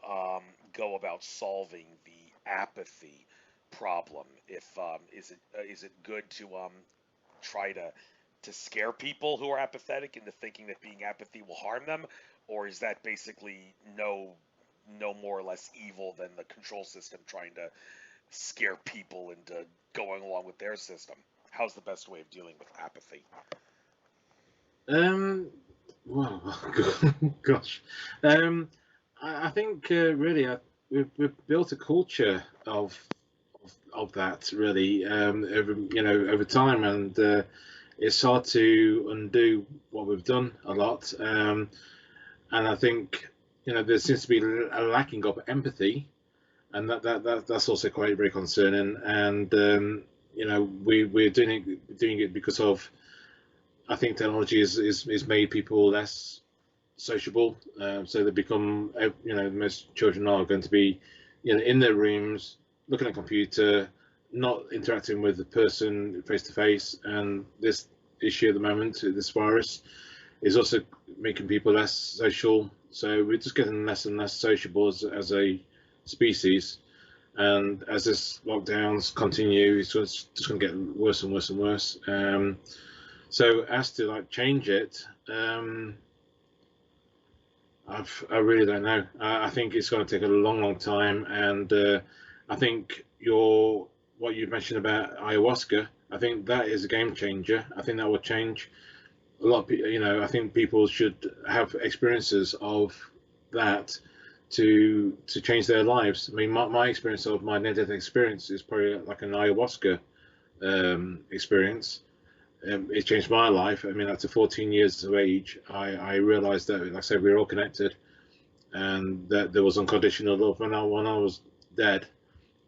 Speaker 1: go about solving the apathy problem? If is it good to try to scare people who are apathetic into thinking that being apathy will harm them, or is that basically no more or less evil than the control system trying to scare people into going along with their system? How's the best way of dealing with apathy?
Speaker 2: Well, gosh, I think really we've built a culture of that really over time, and it's hard to undo what we've done a lot. And I think there seems to be a lacking of empathy, and that's also quite very concerning. And we're doing it because of, I think technology is made people less sociable. So they become most children are going to be in their rooms looking at a computer, not interacting with the person face to face. And this issue at the moment, this virus, is also making people less social. So we're just getting less and less sociable as a species. And as this lockdowns continue, it's just going to get worse and worse and worse. So as to change it, I really don't know. I think it's going to take a long, long time, and I think what you mentioned about ayahuasca. I think that is a game changer. I think that will change a lot of people. I think people should have experiences of that to change their lives. I mean, my experience of my near-death experience is probably like an ayahuasca experience. It changed my life. I mean, after 14 years of age, I realized that, like I said, we were all connected, and that there was unconditional love. When I was dead,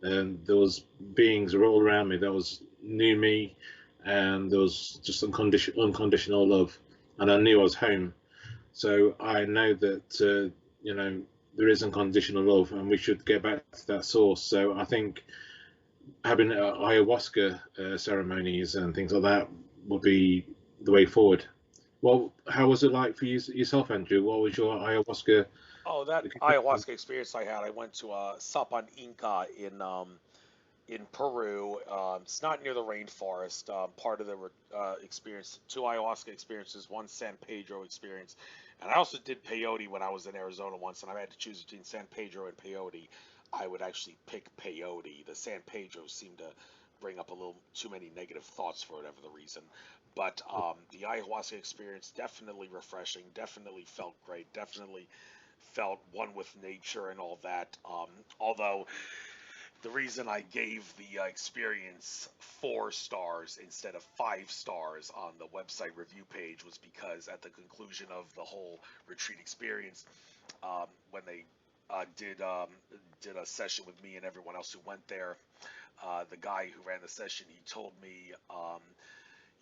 Speaker 2: there was beings all around me that knew me, and there was just unconditional love, and I knew I was home. So I know that there is unconditional love, and we should get back to that source. So I think having ayahuasca ceremonies and things like that would be the way forward. Well, how was it like for yourself, Andrew? What was your ayahuasca?
Speaker 1: Oh, that ayahuasca experience I had, I went to Sapan Inca in Peru. It's not near the rainforest. Part of the experience, two ayahuasca experiences, one San Pedro experience, and I also did peyote when I was in Arizona once, and I had to choose between San Pedro and peyote. I would actually pick peyote. The San Pedro seemed to bring up a little too many negative thoughts for whatever the reason. But the ayahuasca experience definitely refreshing. Definitely felt great. Definitely felt one with nature and all that. Although the reason I gave the experience 4 stars instead of 5 stars on the website review page was because at the conclusion of the whole retreat experience, when they did a session with me and everyone else who went there, the guy who ran the session, he told me,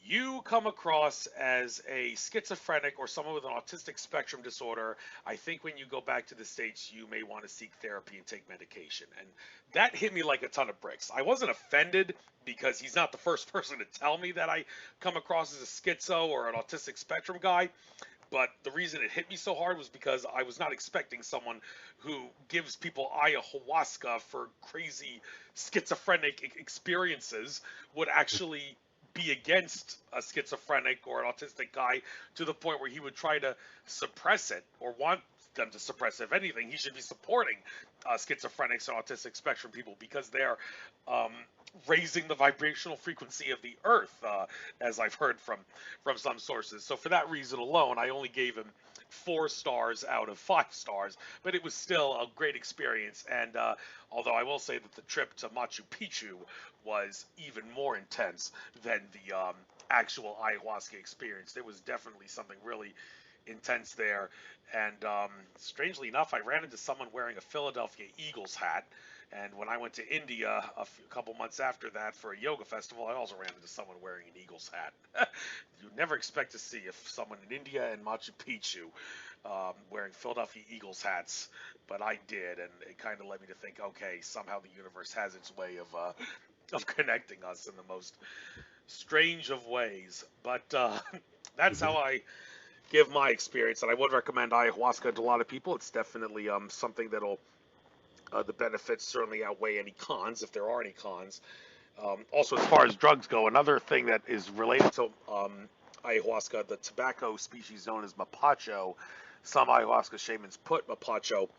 Speaker 1: you come across as a schizophrenic or someone with an autistic spectrum disorder. I think when you go back to the States, you may want to seek therapy and take medication. And that hit me like a ton of bricks. I wasn't offended because he's not the first person to tell me that I come across as a schizo or an autistic spectrum guy. But the reason it hit me so hard was because I was not expecting someone who gives people ayahuasca for crazy schizophrenic experiences would actually be against a schizophrenic or an autistic guy to the point where he would try to suppress it or want them to suppress it. If anything, he should be supporting schizophrenics and autistic spectrum people because they're um, raising the vibrational frequency of the earth, as I've heard from some sources. So for that reason alone, I only gave him 4 stars out of 5 stars, but it was still a great experience. And although I will say that the trip to Machu Picchu was even more intense than the actual ayahuasca experience, there was definitely something really intense there. And strangely enough, I ran into someone wearing a Philadelphia Eagles hat. And when I went to India a couple months after that for a yoga festival, I also ran into someone wearing an Eagles hat. You'd never expect to see if someone in India and Machu Picchu wearing Philadelphia Eagles hats, but I did, and it kind of led me to think, okay, somehow the universe has its way of connecting us in the most strange of ways. But that's
Speaker 2: Mhm.
Speaker 1: how I give my experience, and I would recommend ayahuasca to a lot of people. It's definitely something that'll the benefits certainly outweigh any cons, if there are any cons. Also, as far as drugs go, another thing that is related to ayahuasca, the tobacco species known as mapacho, some ayahuasca shamans put mapacho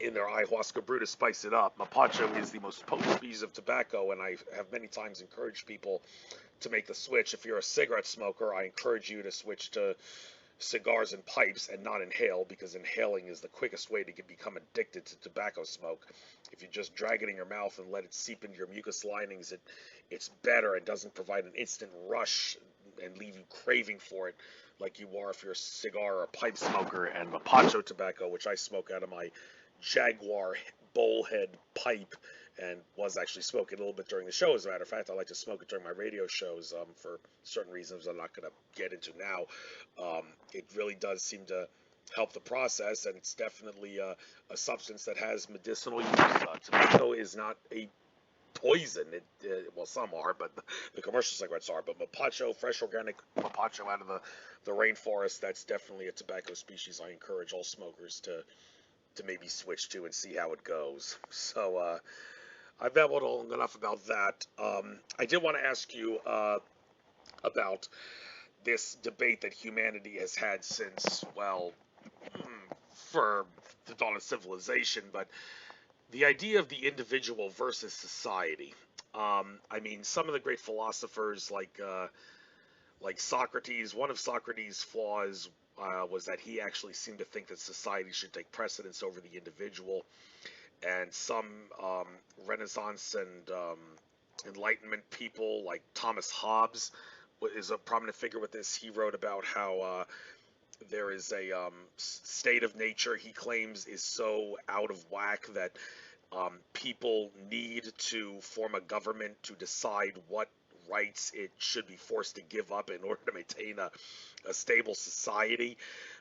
Speaker 1: in their ayahuasca brew to spice it up. Mapacho is the most potent species of tobacco, and I have many times encouraged people to make the switch. If you're a cigarette smoker, I encourage you to switch to cigars and pipes and not inhale, because inhaling is the quickest way to become addicted to tobacco smoke. If you just drag it in your mouth and let it seep into your mucous linings, it's better and doesn't provide an instant rush and leave you craving for it like you are if you're a cigar or a pipe smoker. And Mapacho tobacco, which I smoke out of my Jaguar bowlhead pipe, and was actually smoking a little bit during the show. As a matter of fact, I like to smoke it during my radio shows for certain reasons I'm not going to get into now. It really does seem to help the process, and it's definitely a substance that has medicinal use. Tobacco is not a poison. Well, some are, but the commercial cigarettes are. But mapacho, fresh organic mapacho out of the rainforest, that's definitely a tobacco species I encourage all smokers to maybe switch to and see how it goes. So I've babbled long enough about that. I did want to ask you about this debate that humanity has had since, well, for the dawn of civilization, but the idea of the individual versus society. I mean, some of the great philosophers like Socrates. One of Socrates' flaws was that he actually seemed to think that society should take precedence over the individual. And some Renaissance and Enlightenment people, like Thomas Hobbes, is a prominent figure with this. He wrote about how there is a state of nature he claims is so out of whack that people need to form a government to decide what rights it should be forced to give up in order to maintain a stable society.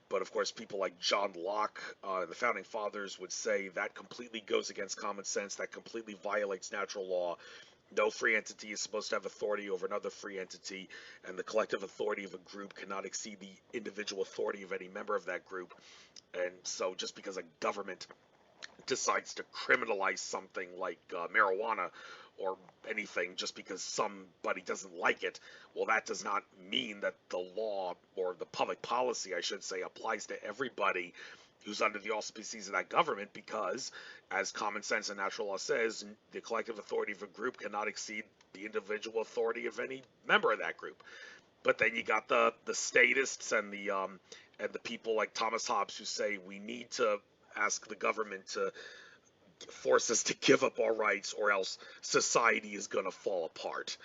Speaker 1: But of course, people like John Locke, the founding fathers, would say that completely goes against common sense, that completely violates natural law. No free entity is supposed to have authority over another free entity, and the collective authority of a group cannot exceed the individual authority of any member of that group. And so just because a government decides to criminalize something like marijuana or anything just because somebody doesn't like it, well, that does not mean that the law, or the public policy, I should say, applies to everybody who's under the auspices of that government, because, as common sense and natural law says, the collective authority of a group cannot exceed the individual authority of any member of that group. But then you got the statists and the people like Thomas Hobbes who say we need to ask the government to force us to give up our rights, or else society is going to fall apart.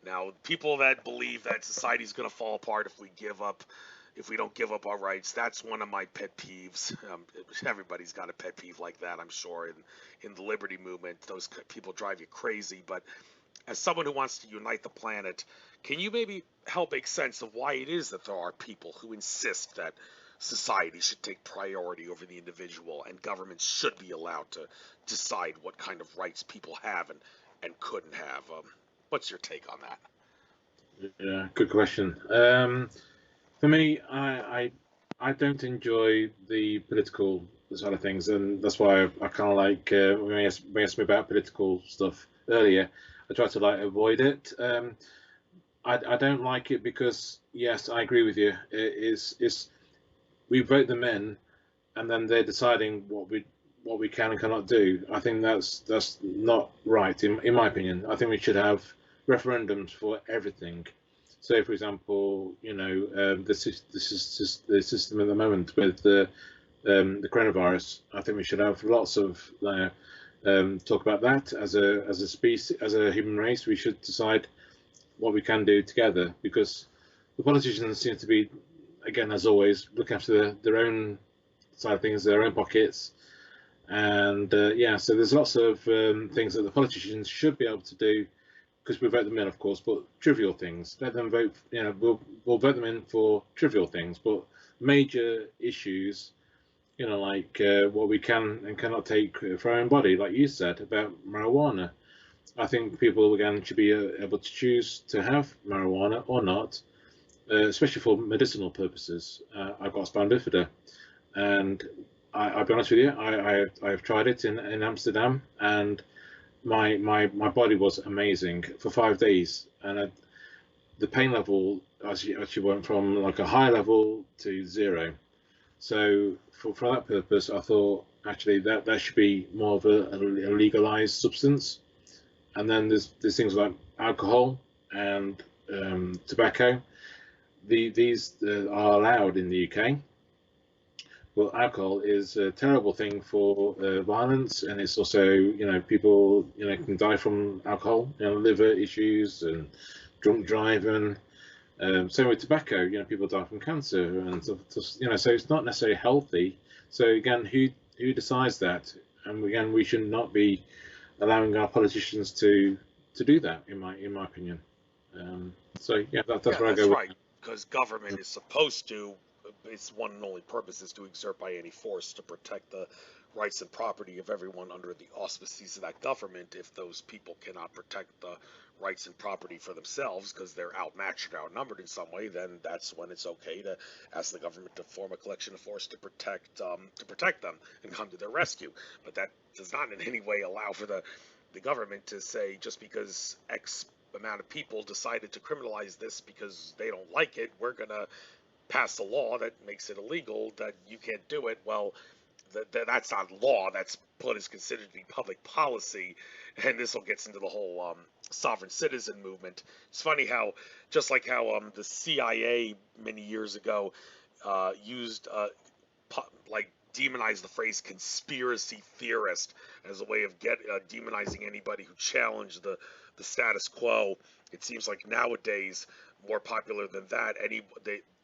Speaker 1: Now, people that believe that society is going to fall apart if we don't give up our rights, that's one of my pet peeves. Everybody's got a pet peeve like that, I'm sure. In the liberty movement, those people drive you crazy. But as someone who wants to unite the planet, can you maybe help make sense of why it is that there are people who insist that society should take priority over the individual, and governments should be allowed to decide what kind of rights people have and couldn't have? What's your take on that?
Speaker 2: Yeah, good question. For me, I don't enjoy the political side of things, and that's why I kind of like when you asked me about political stuff earlier, I try to like avoid it. I don't like it because, yes, I agree with you. It's we vote them in, and then they're deciding what we can and cannot do. I think that's not right in my opinion. I think we should have referendums for everything. So, for example, this is the system at the moment with the coronavirus. I think we should have lots of talk about that as a species, as a human race. We should decide what we can do together, because the politicians seem to be, again, as always, looking after their own side of things, their own pockets. And yeah, so there's lots of things that the politicians should be able to do, because we vote them in, of course, but trivial things. Let them vote. We'll vote them in for trivial things, but major issues, like what we can and cannot take for our own body, like you said about marijuana. I think people, again, should be able to choose to have marijuana or not, especially for medicinal purposes. I've got spina bifida, and I'll be honest with you, I've tried it in Amsterdam, and my body was amazing for 5 days, and the pain level actually went from like a high level to 0. So for that purpose, I thought actually that should be more of a legalized substance. And then there's things like alcohol and tobacco. These are allowed in the UK. Well, alcohol is a terrible thing for violence, and it's also, people, can die from alcohol, liver issues and drunk driving. Same with tobacco, people die from cancer, and so it's not necessarily healthy. So again, who decides that? And again, we should not be allowing our politicians to do that, in my opinion. So yeah, that's where I go.
Speaker 1: Right, because government is supposed to, its one and only purpose is to exert by any force to protect the rights and property of everyone under the auspices of that government. If those people cannot protect the rights and property for themselves because they're outmatched or outnumbered in some way, then that's when it's okay to ask the government to form a collection of force to protect them and come to their rescue. But that does not in any way allow for the government to say, just because X amount of people decided to criminalize this because they don't like it, we're going to pass a law that makes it illegal, that you can't do it. Well, that's not law. That's what is considered to be public policy, and this all gets into the whole sovereign citizen movement. It's funny how, just like how the CIA many years ago used like demonized the phrase conspiracy theorist as a way of demonizing anybody who challenged the status quo. It seems like nowadays, more popular than that,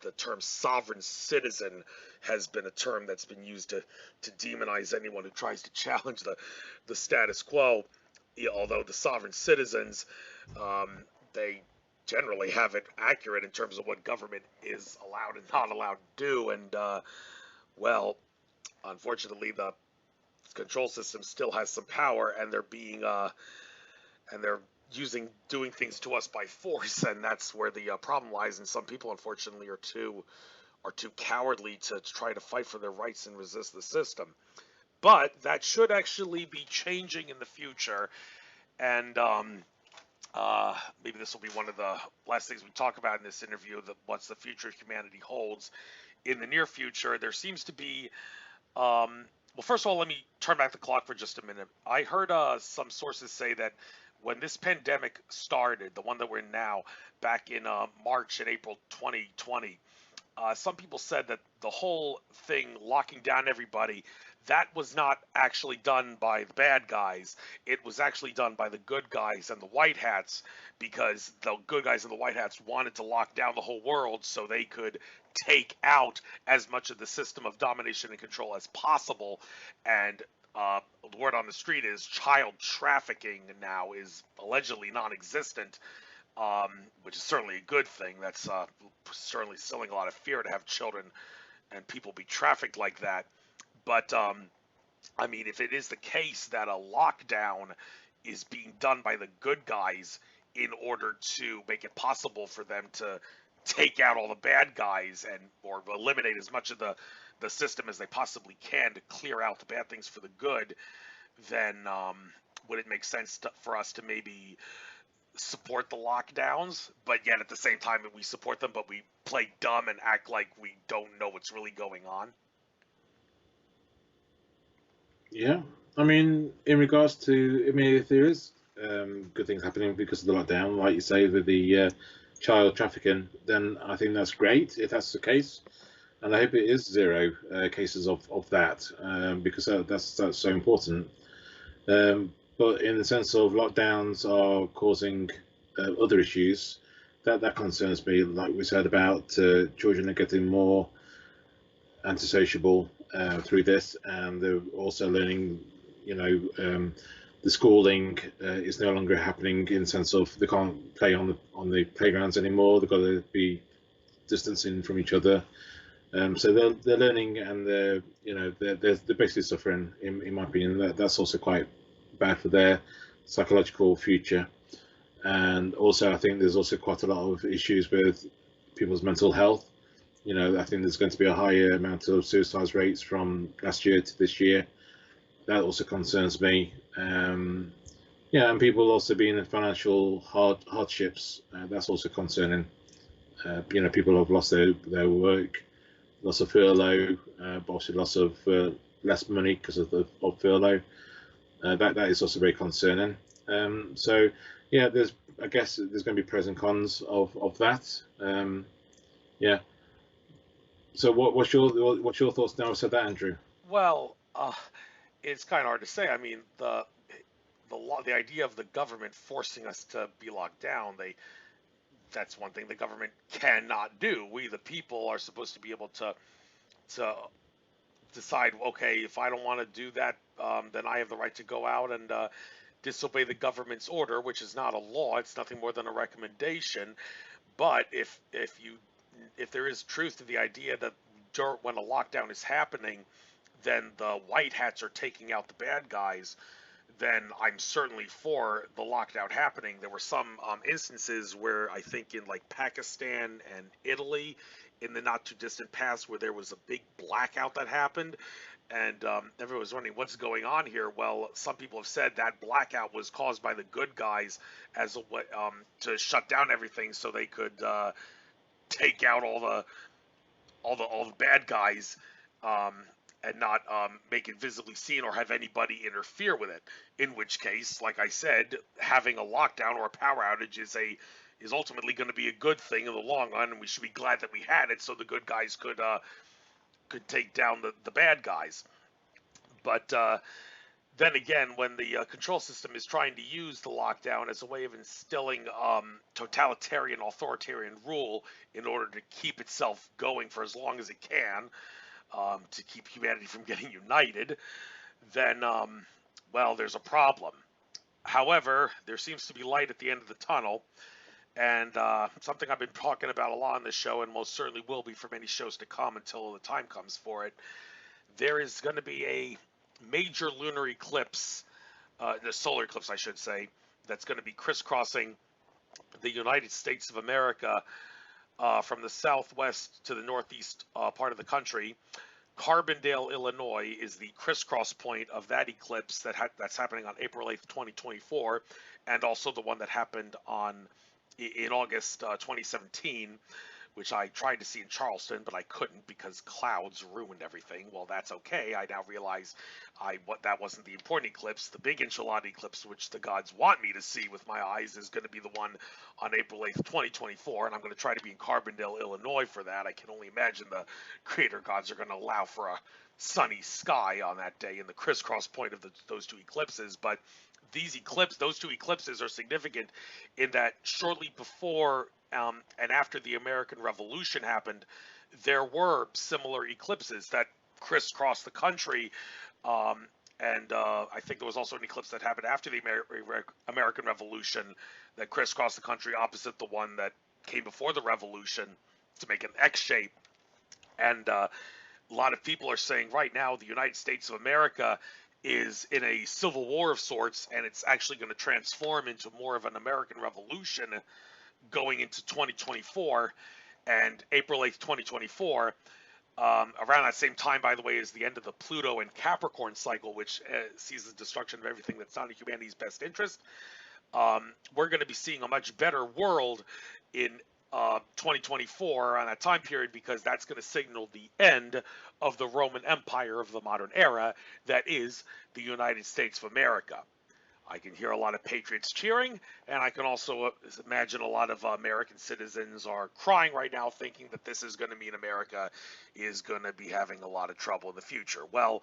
Speaker 1: the term sovereign citizen has been a term that's been used to demonize anyone who tries to challenge the status quo. Although the sovereign citizens, they generally have it accurate in terms of what government is allowed and not allowed to do. And well, unfortunately, the control system still has some power, and they're doing things to us by force, and that's where the problem lies. And some people, unfortunately, are too cowardly to try to fight for their rights and resist the system. But that should actually be changing in the future, and maybe this will be one of the last things we talk about in this interview. What's the future of humanity holds in the near future? There seems to be well, first of all, let me turn back the clock for just a minute. I heard some sources say that when this pandemic started, the one that we're in now, back in March and April 2020, some people said that the whole thing locking down everybody, that was not actually done by the bad guys. It was actually done by the good guys and the white hats, because the good guys and the white hats wanted to lock down the whole world so they could take out as much of the system of domination and control as possible. And the word on the street is child trafficking now is allegedly non-existent, which is certainly a good thing. That's certainly instilling a lot of fear to have children and people be trafficked like that. But I mean, if it is the case that a lockdown is being done by the good guys in order to make it possible for them to take out all the bad guys and or eliminate as much of the system as they possibly can to clear out the bad things for the good, then would it make sense for us to maybe support the lockdowns, but yet at the same time we support them, but we play dumb and act like we don't know what's really going on?
Speaker 2: Yeah, I mean, in regards to, I mean, if there is good things happening because of the lockdown, like you say, with the child trafficking, then I think that's great if that's the case, and I hope it is zero cases of that, because that's so important. But in the sense of lockdowns are causing other issues, that concerns me. Like we said about children are getting more antisociable through this, and they're also learning, the schooling is no longer happening in the sense of they can't play on the playgrounds anymore. They've got to be distancing from each other. So they're learning, and they're basically suffering. In my opinion, that's also quite bad for their psychological future. And also, I think there's also quite a lot of issues with people's mental health. I think there's going to be a higher amount of suicide rates from last year to this year. That also concerns me. Yeah, and people also being in financial hardships. That's also concerning. People have lost their work, loss of furlough, but also loss of less money because of furlough. That is also very concerning. So yeah, I guess there's going to be pros and cons of that. Yeah. So what's your thoughts now? I said that, Andrew.
Speaker 1: Well, it's kind of hard to say. I mean, the idea of the government forcing us to be locked down, that's one thing the government cannot do. We, the people, are supposed to be able to decide, okay, if I don't want to do that, then I have the right to go out and disobey the government's order, which is not a law. It's nothing more than a recommendation. But if there is truth to the idea that when a lockdown is happening, then the white hats are taking out the bad guys, then I'm certainly for the lockdown happening. There were some instances where I think in like Pakistan and Italy in the not too distant past where there was a big blackout that happened, And everyone was wondering what's going on here. Well, some people have said that blackout was caused by the good guys as a way to shut down everything so they could take out all the bad guys, um, and not make it visibly seen or have anybody interfere with it. In which case, like I said, having a lockdown or a power outage is ultimately going to be a good thing in the long run, and we should be glad that we had it so the good guys could take down the bad guys. But then again, when the control system is trying to use the lockdown as a way of instilling totalitarian, authoritarian rule in order to keep itself going for as long as it can, to keep humanity from getting united, then, well, there's a problem. However, there seems to be light at the end of the tunnel, and something I've been talking about a lot on this show, and most certainly will be for many shows to come until the time comes for it. There is going to be a major lunar eclipse, the solar eclipse, I should say, that's going to be crisscrossing the United States of America from the southwest to the northeast part of the country. Carbondale, Illinois is the crisscross point of that eclipse that's happening on April 8th, 2024, and also the one that happened in August 2017, which I tried to see in Charleston, but I couldn't because clouds ruined everything. Well, that's okay. I now realize that wasn't the important eclipse. The big enchilada eclipse, which the gods want me to see with my eyes, is going to be the one on April 8th, 2024, and I'm going to try to be in Carbondale, Illinois for that. I can only imagine the creator gods are going to allow for a sunny sky on that day in the crisscross point of those two eclipses. But those two eclipses are significant in that shortly before and after the American Revolution happened, there were similar eclipses that crisscrossed the country, and I think there was also an eclipse that happened after the American Revolution that crisscrossed the country opposite the one that came before the Revolution to make an X shape. And a lot of people are saying right now the United States of America is in a civil war of sorts, and it's actually going to transform into more of an American Revolution going into 2024. And April 8th, 2024, around that same time, by the way, is the end of the Pluto and Capricorn cycle, which sees the destruction of everything that's not in humanity's best interest. We're going to be seeing a much better world in 2024 on that time period, because that's going to signal the end of the Roman Empire of the modern era that is the United States of America. I can hear a lot of patriots cheering, and I can also imagine a lot of American citizens are crying right now, thinking that this is going to mean America is going to be having a lot of trouble in the future. Well,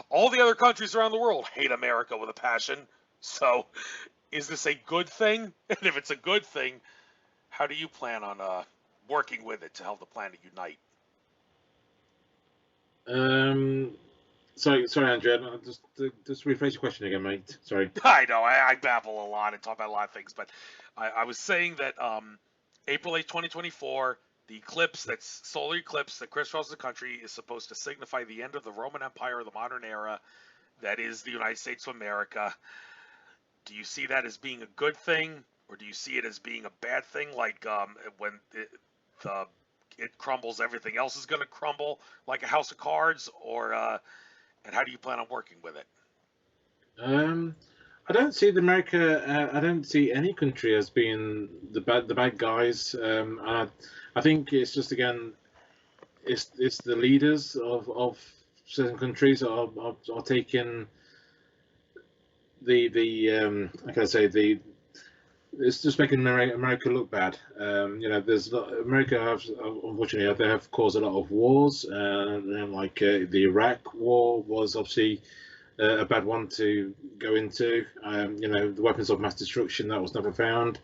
Speaker 1: all the other countries around the world hate America with a passion, so is this a good thing? And if it's a good thing, how do you plan on working with it to help the planet unite?
Speaker 2: Sorry, Andrea. Just rephrase your question again, mate. Sorry.
Speaker 1: I know, I babble a lot and talk about a lot of things, but I was saying that April 8, 2024, the eclipse, that's solar eclipse that crisscrosses the country, is supposed to signify the end of the Roman Empire of the modern era, that is the United States of America. Do you see that as being a good thing, or do you see it as being a bad thing, like when it crumbles, everything else is going to crumble like a house of cards, or and how do you plan on working with it?
Speaker 2: I don't see I don't see any country as being the bad guys. I think it's just, again, it's the leaders of certain countries that are taking how can I say, it's just making America look bad. America unfortunately, they have caused a lot of wars, and like the Iraq War was obviously a bad one to go into. The weapons of mass destruction, that was never found.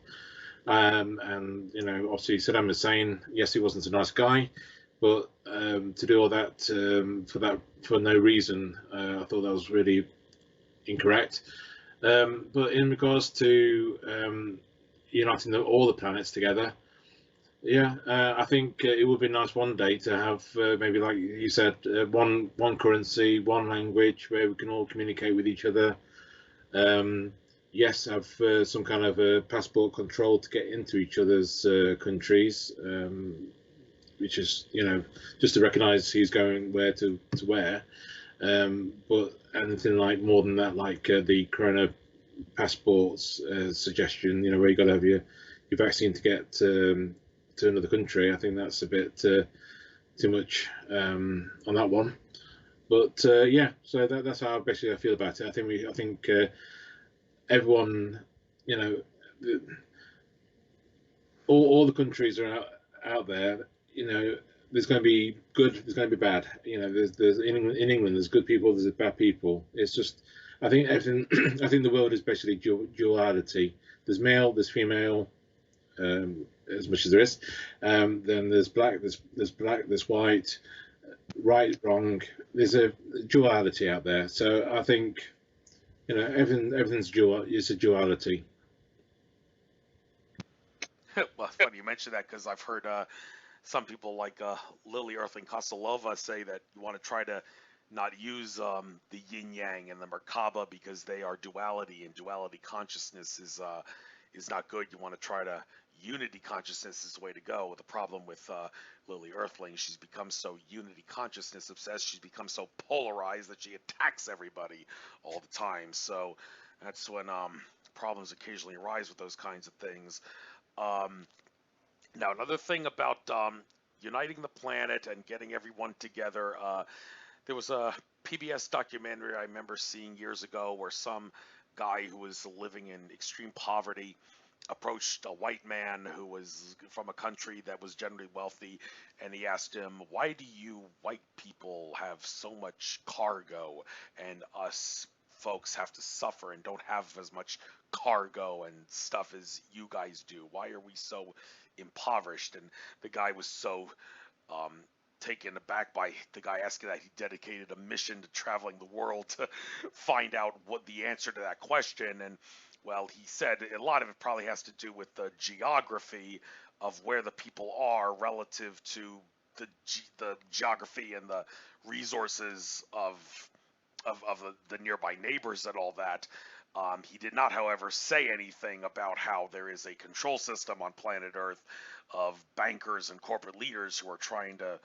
Speaker 2: And obviously Saddam Hussein, yes, he wasn't a nice guy, but to do all that for no reason, I thought that was really incorrect. But in regards to uniting all the planets together, I think it would be nice one day to have maybe, like you said, one currency, one language where we can all communicate with each other. Yes, have some kind of passport control to get into each other's countries, which is just to recognise who's going where to where. But anything like more than that, like the Corona passports suggestion, where you got to have your vaccine to get to another country, I think that's a bit too much on that one. But yeah, so that's how basically I feel about it. I think everyone, all the countries are out there. There's going to be good, there's going to be bad. There's in England there's good people, there's bad people. It's just, I think everything. I think the world is basically duality. There's male, there's female, as much as there is. Then there's black, there's white, right, wrong. There's a duality out there. So I think everything's dual. It's a duality.
Speaker 1: Well, it's funny you mention that because I've heard some people like Lily Earthling Kostelova say that you want to try to not use the yin yang and the Merkaba because they are duality, and duality consciousness is not good. You want to try to unity consciousness is the way to go. The problem with Lily Earthling, she's become so unity consciousness obsessed. She's become so polarized that she attacks everybody all the time. So that's when problems occasionally arise with those kinds of things. Now, another thing about uniting the planet and getting everyone together, there was a PBS documentary I remember seeing years ago where some guy who was living in extreme poverty approached a white man who was from a country that was generally wealthy, and he asked him, "Why do you white people have so much cargo and us folks have to suffer and don't have as much cargo and stuff as you guys do? Why are we so impoverished?" And the guy was so taken aback by the guy asking that. He dedicated a mission to traveling the world to find out what the answer to that question. And well, he said a lot of it probably has to do with the geography of where the people are relative to the geography and the resources of the nearby neighbors and all that. He did not, however, say anything about how there is a control system on planet Earth of bankers and corporate leaders who are trying to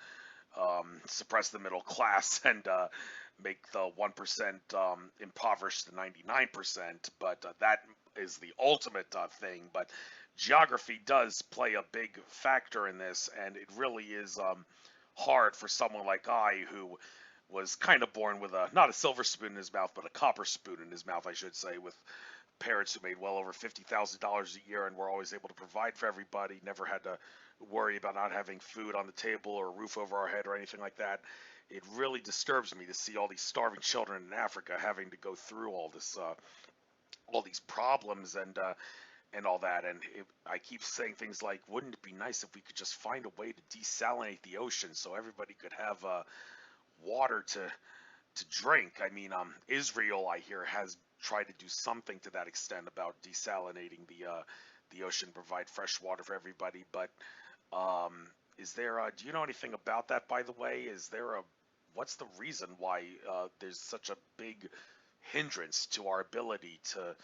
Speaker 1: suppress the middle class and make the 1% impoverish the 99%. But that is the ultimate thing. But geography does play a big factor in this, and it really is hard for someone like I, who was kind of born with not a silver spoon in his mouth, but a copper spoon in his mouth, I should say, with parents who made well over $50,000 a year and were always able to provide for everybody, never had to worry about not having food on the table or a roof over our head or anything like that. It really disturbs me to see all these starving children in Africa having to go through all this, all these problems and all that. And I keep saying things like, wouldn't it be nice if we could just find a way to desalinate the ocean so everybody could have water to drink? I mean, Israel, I hear, has tried to do something to that extent about desalinating the ocean, provide fresh water for everybody. But is there? Do you know anything about that? By the way, what's the reason why there's such a big hindrance to our ability to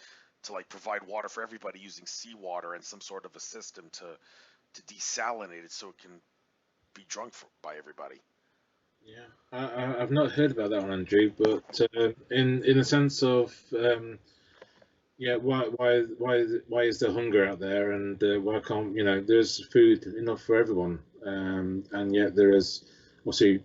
Speaker 1: like provide water for everybody using seawater and some sort of a system to desalinate it so it can be drunk by everybody?
Speaker 2: Yeah, I've not heard about that one, Andrew. But in the sense of yeah, why is there hunger out there, and why can't there's food enough for everyone, and yet there is obviously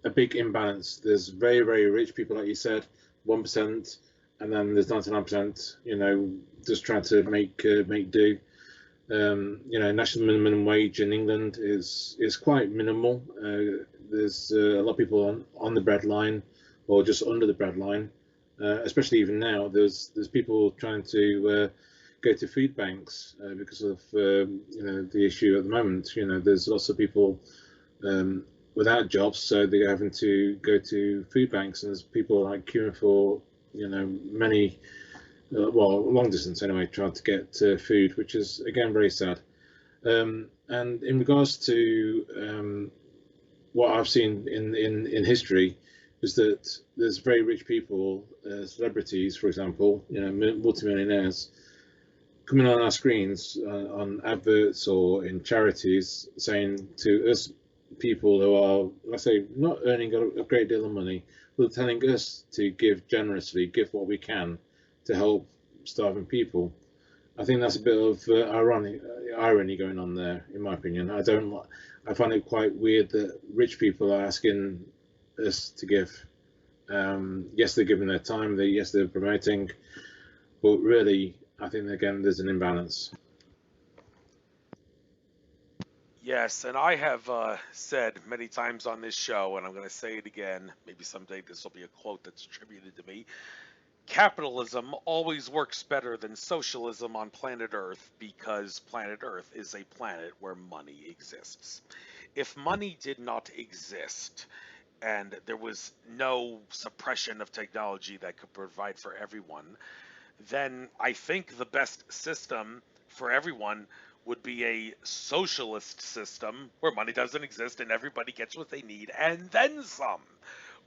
Speaker 2: a big imbalance. There's very rich people, like you said, 1%, and then there's 99%, just trying to make do. National minimum wage in England is quite minimal. There's a lot of people on the breadline or just under the breadline. Especially even now, there's people trying to go to food banks because of the issue at the moment. There's lots of people without jobs, so they're having to go to food banks, and there's people like queuing for many long distance anyway, trying to get food, which is again very sad. And in regards to what I've seen in history, is that there's very rich people, celebrities, for example, multimillionaires, coming on our screens on adverts or in charities, saying to us people who are, let's say, not earning a great deal of money, who are telling us to give generously, give what we can to help starving people. I think that's a bit of irony going on there, in my opinion. I find it quite weird that rich people are asking us to give. Yes, they're giving their time. Yes, they're promoting, but really, I think again there's an imbalance.
Speaker 1: Yes, and I have said many times on this show, and I'm going to say it again. Maybe someday this will be a quote that's attributed to me. Capitalism always works better than socialism on planet Earth because planet Earth is a planet where money exists. If money did not exist and there was no suppression of technology that could provide for everyone, then I think the best system for everyone would be a socialist system where money doesn't exist and everybody gets what they need and then some.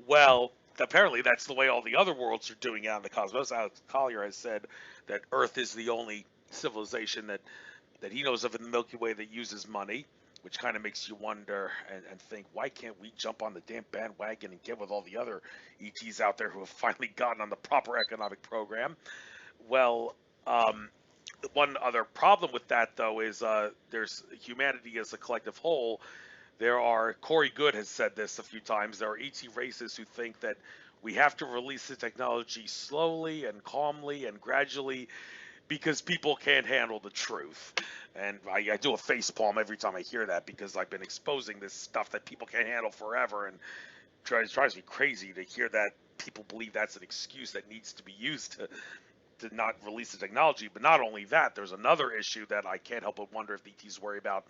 Speaker 1: Well, apparently that's the way all the other worlds are doing out in the cosmos. Alex Collier has said that Earth is the only civilization that he knows of in the Milky Way that uses money, which kind of makes you wonder and think, why can't we jump on the damn bandwagon and get with all the other ETs out there who have finally gotten on the proper economic program? Well, one other problem with that, though, is there's humanity as a collective whole. There are, Corey Good has said this a few times, there are ET races who think that we have to release the technology slowly and calmly and gradually because people can't handle the truth. And I do a face palm every time I hear that because I've been exposing this stuff that people can't handle forever, and it drives me crazy to hear that people believe that's an excuse that needs to be used to not release the technology. But not only that, there's another issue that I can't help but wonder if ETs worry about.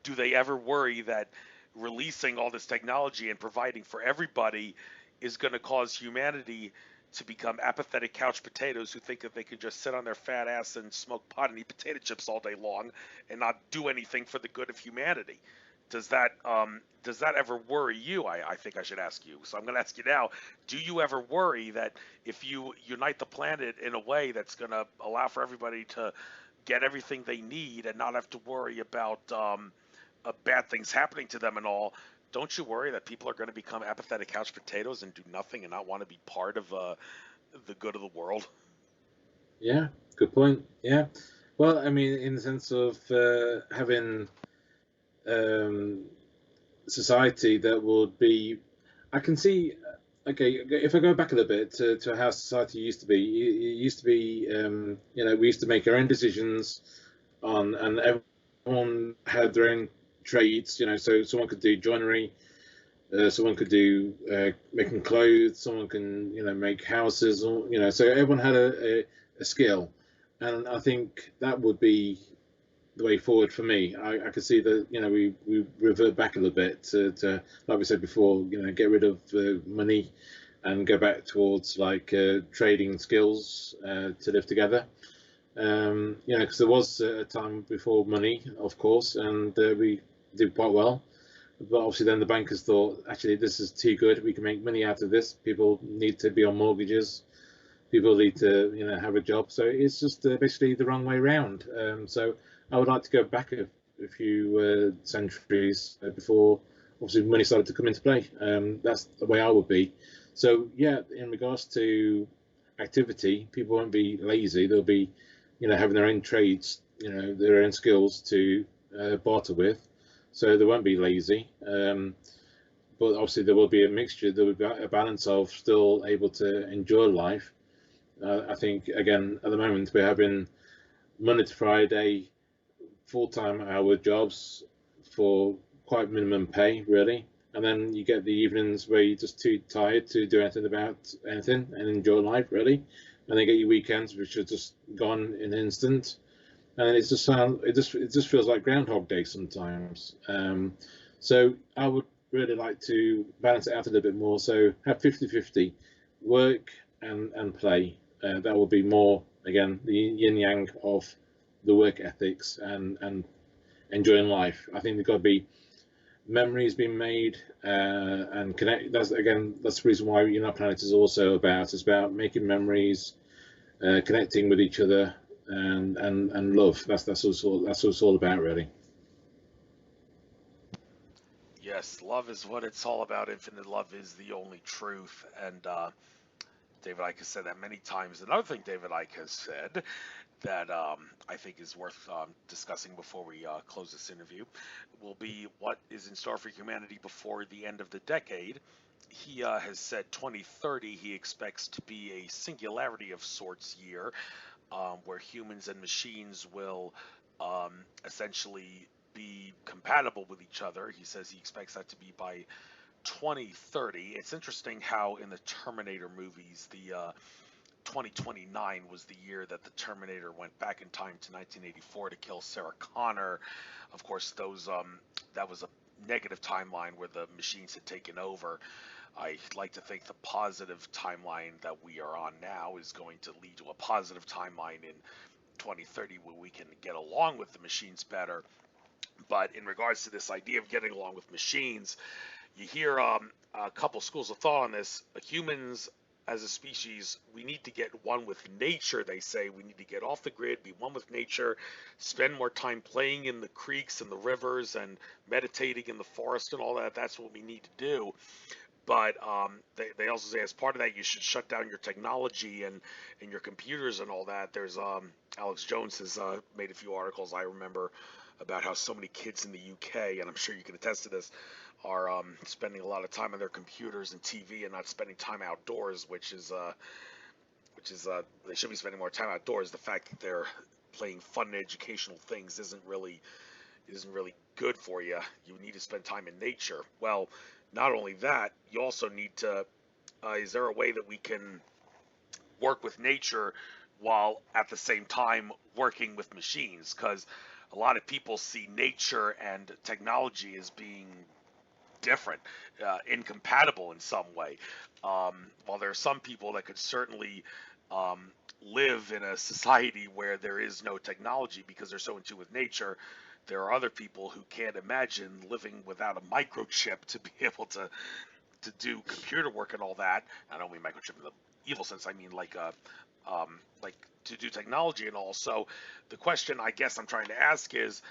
Speaker 1: Do they ever worry that releasing all this technology and providing for everybody is going to cause humanity to become apathetic couch potatoes who think that they can just sit on their fat ass and smoke pot and eat potato chips all day long and not do anything for the good of humanity? Does that ever worry you? I think I should ask you. So I'm going to ask you now. Do you ever worry that if you unite the planet in a way that's going to allow for everybody to get everything they need and not have to worry about bad things happening to them and all, don't you worry that people are going to become apathetic couch potatoes and do nothing and not want to be part of the good of the world?
Speaker 2: Yeah, good point. Yeah, well, I mean, in the sense of having um, society that would be, I can see. Okay, if I go back a little bit to how society used to be, it used to be, we used to make our own decisions on, and everyone had their own trades. So someone could do joinery, someone could do making clothes, someone can make houses, or so everyone had a skill, and I think that would be the way forward for me. I could see that we revert back a little bit to like we said before, get rid of money and go back towards like trading skills to live together. Because there was a time before money, of course, and we did quite well. But obviously, then the bankers thought, actually, this is too good. We can make money out of this. People need to be on mortgages. People need to, have a job. So it's just basically the wrong way around. So I would like to go back a few centuries before, obviously, money started to come into play. That's the way I would be. So yeah, in regards to activity, people won't be lazy. They'll be, having their own trades, their own skills to barter with. So they won't be lazy. But obviously there will be a mixture. There will be a balance of still able to enjoy life. I think again at the moment we're having Monday to Friday full-time hour jobs for quite minimum pay, really. And then you get the evenings where you're just too tired to do anything about anything and enjoy life, really. And then get your weekends, which are just gone in an instant. And it just feels like Groundhog Day sometimes. So I would really like to balance it out a little bit more. So have 50-50 work and play. That will be more, again, the yin yang of the work ethics and enjoying life. I think there's got to be memories being made and connect. That's the reason why Planet is also about. It's about making memories, connecting with each other, and love. That's what it's all about, really.
Speaker 1: Yes, love is what it's all about. Infinite love is the only truth. And David Icke has said that many times. Another thing David Icke has said that I think is worth discussing before we close this interview will be what is in store for humanity before the end of the decade. He has said 2030 he expects to be a singularity of sorts year, where humans and machines will essentially be compatible with each other. He says he expects that to be by 2030. It's interesting how in the Terminator movies, the 2029 was the year that the Terminator went back in time to 1984 to kill Sarah Connor. Of course, those that was a negative timeline where the machines had taken over. I like to think the positive timeline that we are on now is going to lead to a positive timeline in 2030 where we can get along with the machines better. But in regards to this idea of getting along with machines, you hear a couple schools of thought on this. Humans as a species, we need to get one with nature, they say. We need to get off the grid, be one with nature, spend more time playing in the creeks and the rivers and meditating in the forest and all that. That's what we need to do. But they also say as part of that, you should shut down your technology and your computers and all that. There's Alex Jones has made a few articles, I remember, about how so many kids in the UK, and I'm sure you can attest to this, are spending a lot of time on their computers and TV and not spending time outdoors, which is they should be spending more time outdoors. The fact that they're playing fun educational things isn't really good for you. You need to spend time in nature. Well, not only that, you also need to. Is there a way that we can work with nature while at the same time working with machines? Because a lot of people see nature and technology as being different, incompatible in some way. While there are some people that could certainly live in a society where there is no technology because they're so in tune with nature, there are other people who can't imagine living without a microchip to be able to do computer work and all that. I don't mean microchip in the evil sense. I mean like to do technology and all. So the question I guess I'm trying to ask is,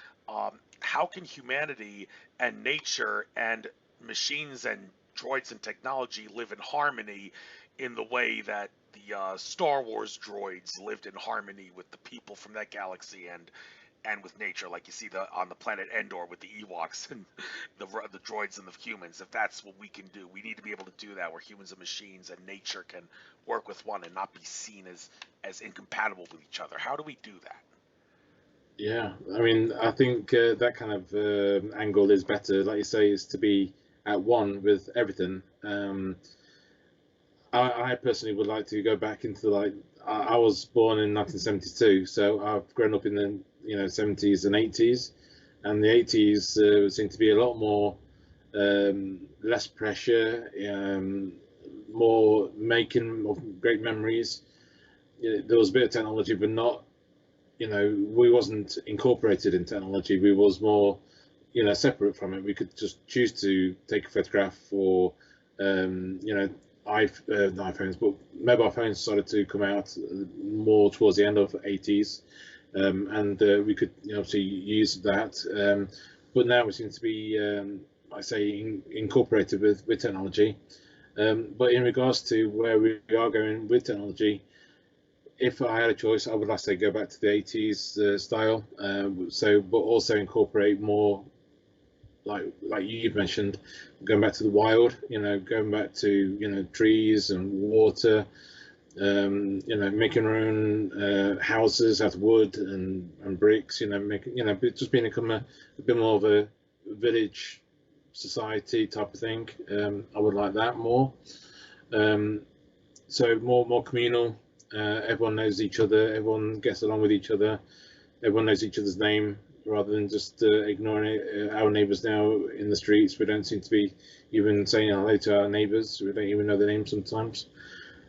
Speaker 1: how can humanity and nature and machines and droids and technology live in harmony in the way that the Star Wars droids lived in harmony with the people from that galaxy and with nature, like you see on the planet Endor with the Ewoks and the droids and the humans. If that's what we can do, we need to be able to do that, where humans and machines and nature can work with one and not be seen as incompatible with each other. How do we do that?
Speaker 2: Yeah, I mean, I think that kind of angle is better. Like you say, is to be at one with everything. I personally would like to go back into I was born in 1972, so I've grown up in the 70s and 80s, and the 80s seemed to be a lot more less pressure, more making of great memories. There was a bit of technology, but not, we wasn't incorporated in technology. We was more, separate from it. We could just choose to take a photograph, or iPhones, but mobile phones started to come out more towards the end of the 80s, and we could obviously use that. But now we seem to be, I say, incorporated with technology. But in regards to where we are going with technology, if I had a choice, I would like to say go back to the 80s style. But also incorporate more, like you've mentioned, going back to the wild, going back to trees and water, making our own houses out of wood and bricks, just become a bit more of a village society type of thing. I would like that more. So more communal. Everyone knows each other. Everyone gets along with each other. Everyone knows each other's name, rather than just ignoring our neighbours now in the streets. We don't seem to be even saying hello to our neighbours. We don't even know their names sometimes.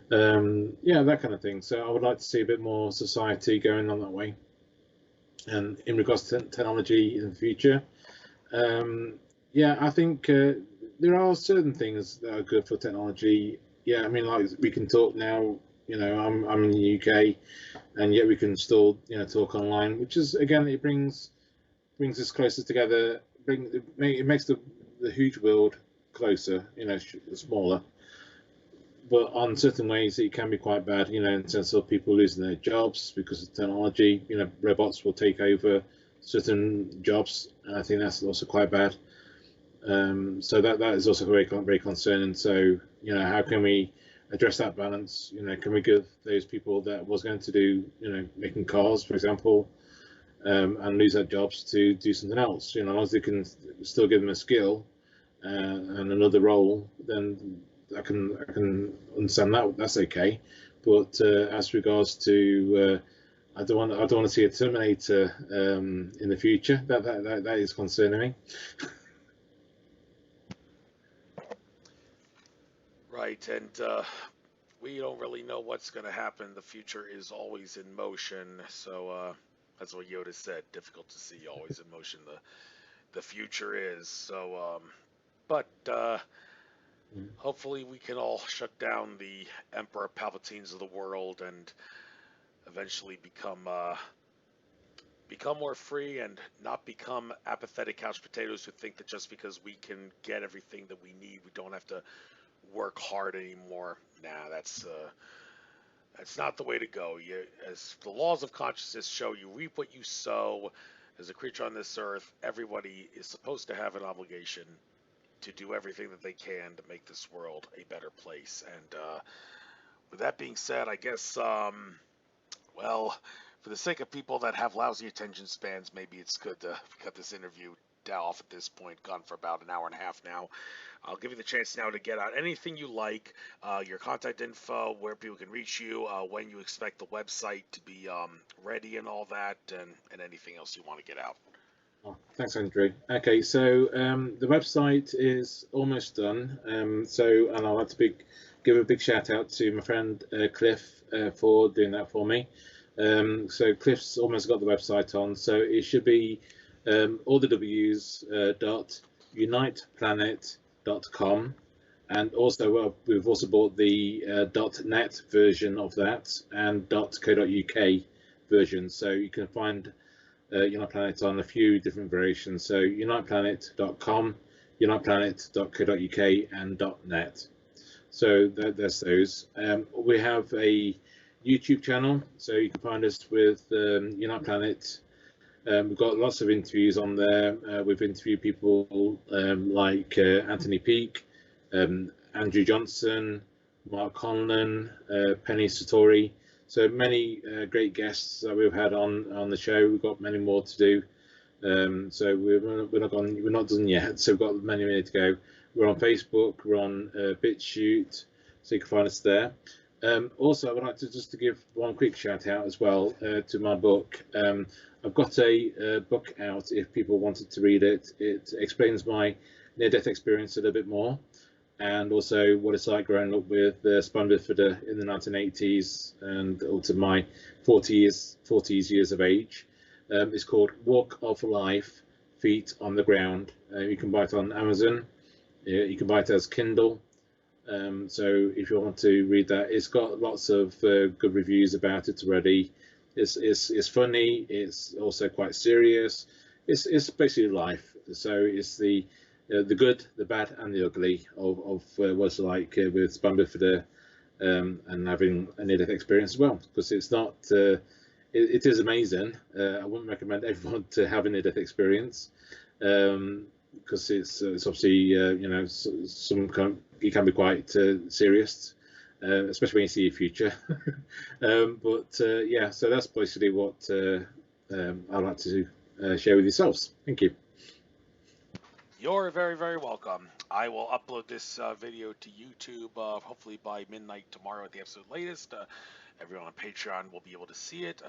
Speaker 2: That kind of thing. So I would like to see a bit more society going on that way. And in regards to technology in the future, I think there are certain things that are good for technology. Yeah, I mean, like we can talk now. I'm in the UK, and yet we can still talk online, which is, again, it brings us closer together. It makes the the huge world closer, smaller. But on certain ways, it can be quite bad, in terms of people losing their jobs because of technology. Robots will take over certain jobs, and I think that's also quite bad. So that is also very, very concerning. So, how can we address that balance? Can we give those people that was going to do, making cars, for example, and lose their jobs to do something else? As long as they can still give them a skill and another role, then I can understand that. That's okay. But as regards to I don't want to see a Terminator in the future. That is concerning me.
Speaker 1: Right, and we don't really know what's going to happen. The future is always in motion, so that's what Yoda said. Difficult to see, always in motion. The future is so. But hopefully, we can all shut down the Emperor Palpatines of the world and eventually become more free and not become apathetic couch potatoes who think that just because we can get everything that we need, we don't have to work hard anymore. Nah, that's not the way to go. As the laws of consciousness show, you reap what you sow. As a creature on this earth, everybody is supposed to have an obligation to do everything that they can to make this world a better place. And with that being said, I guess, well, for the sake of people that have lousy attention spans, maybe it's good to cut this interview off at this point. Gone for about an hour and a half now. I'll give you the chance now to get out anything you like, your contact info, where people can reach you, when you expect the website to be ready and all that, and anything else you want to get out.
Speaker 2: Oh, thanks, Andrew. Okay, so the website is almost done. And I'll have to give a big shout out to my friend Cliff for doing that for me. So Cliff's almost got the website on, so it should be all the W's .uniteplanet.com, and also we've also bought the .net version of that and .co.uk version, so you can find Unite Planet on a few different variations. So uniteplanet.com, uniteplanet.co.uk, and .net. So there's those. We have a YouTube channel, so you can find us with Unite Planet. We've got lots of interviews on there. We've interviewed people like Anthony Peake, Andrew Johnson, Mark Conlon, Penny Satori. So many great guests that we've had on the show. We've got many more to do. So we're not done yet. So we've got many to go. We're on Facebook. We're on BitChute, so you can find us there. Also, I would like to give one quick shout out as well to my book. I've got a book out if people wanted to read it. It explains my near-death experience a little bit more, and also what it's like growing up with spina bifida in the 1980s and up to my 40s years of age. It's called Walk of Life, Feet on the Ground. You can buy it on Amazon. You can buy it as Kindle. So if you want to read that, it's got lots of good reviews about it already. It's funny. It's also quite serious. It's basically life. So it's the good, the bad, and the ugly of what it's like with spina bifida and having a near-death experience as well. Because it's not, it is amazing. I wouldn't recommend everyone to have a near-death experience because it's obviously it can be quite serious, especially when you see your future. Yeah, so that's basically what I'd like to share with yourselves. Thank you.
Speaker 1: You're very, very welcome. I will upload this video to YouTube hopefully by midnight tomorrow at the absolute latest. Everyone on Patreon will be able to see it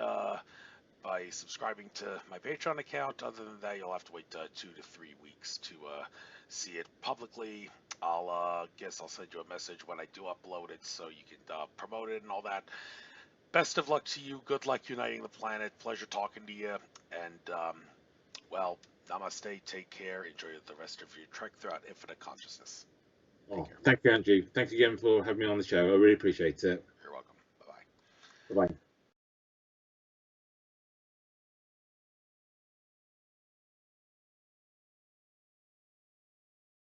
Speaker 1: by subscribing to my Patreon account. Other than that, you'll have to wait 2 to 3 weeks to see it publicly. I'll guess I'll send you a message when I do upload it so you can promote it and all that. Best of luck to you. Good luck uniting the planet. Pleasure talking to you. And, well, namaste. Take care. Enjoy the rest of your trek throughout infinite consciousness.
Speaker 2: Oh, thank you, Andrew. Thanks again for having me on the show. I really appreciate it.
Speaker 1: You're welcome. Bye-bye.
Speaker 2: Bye-bye.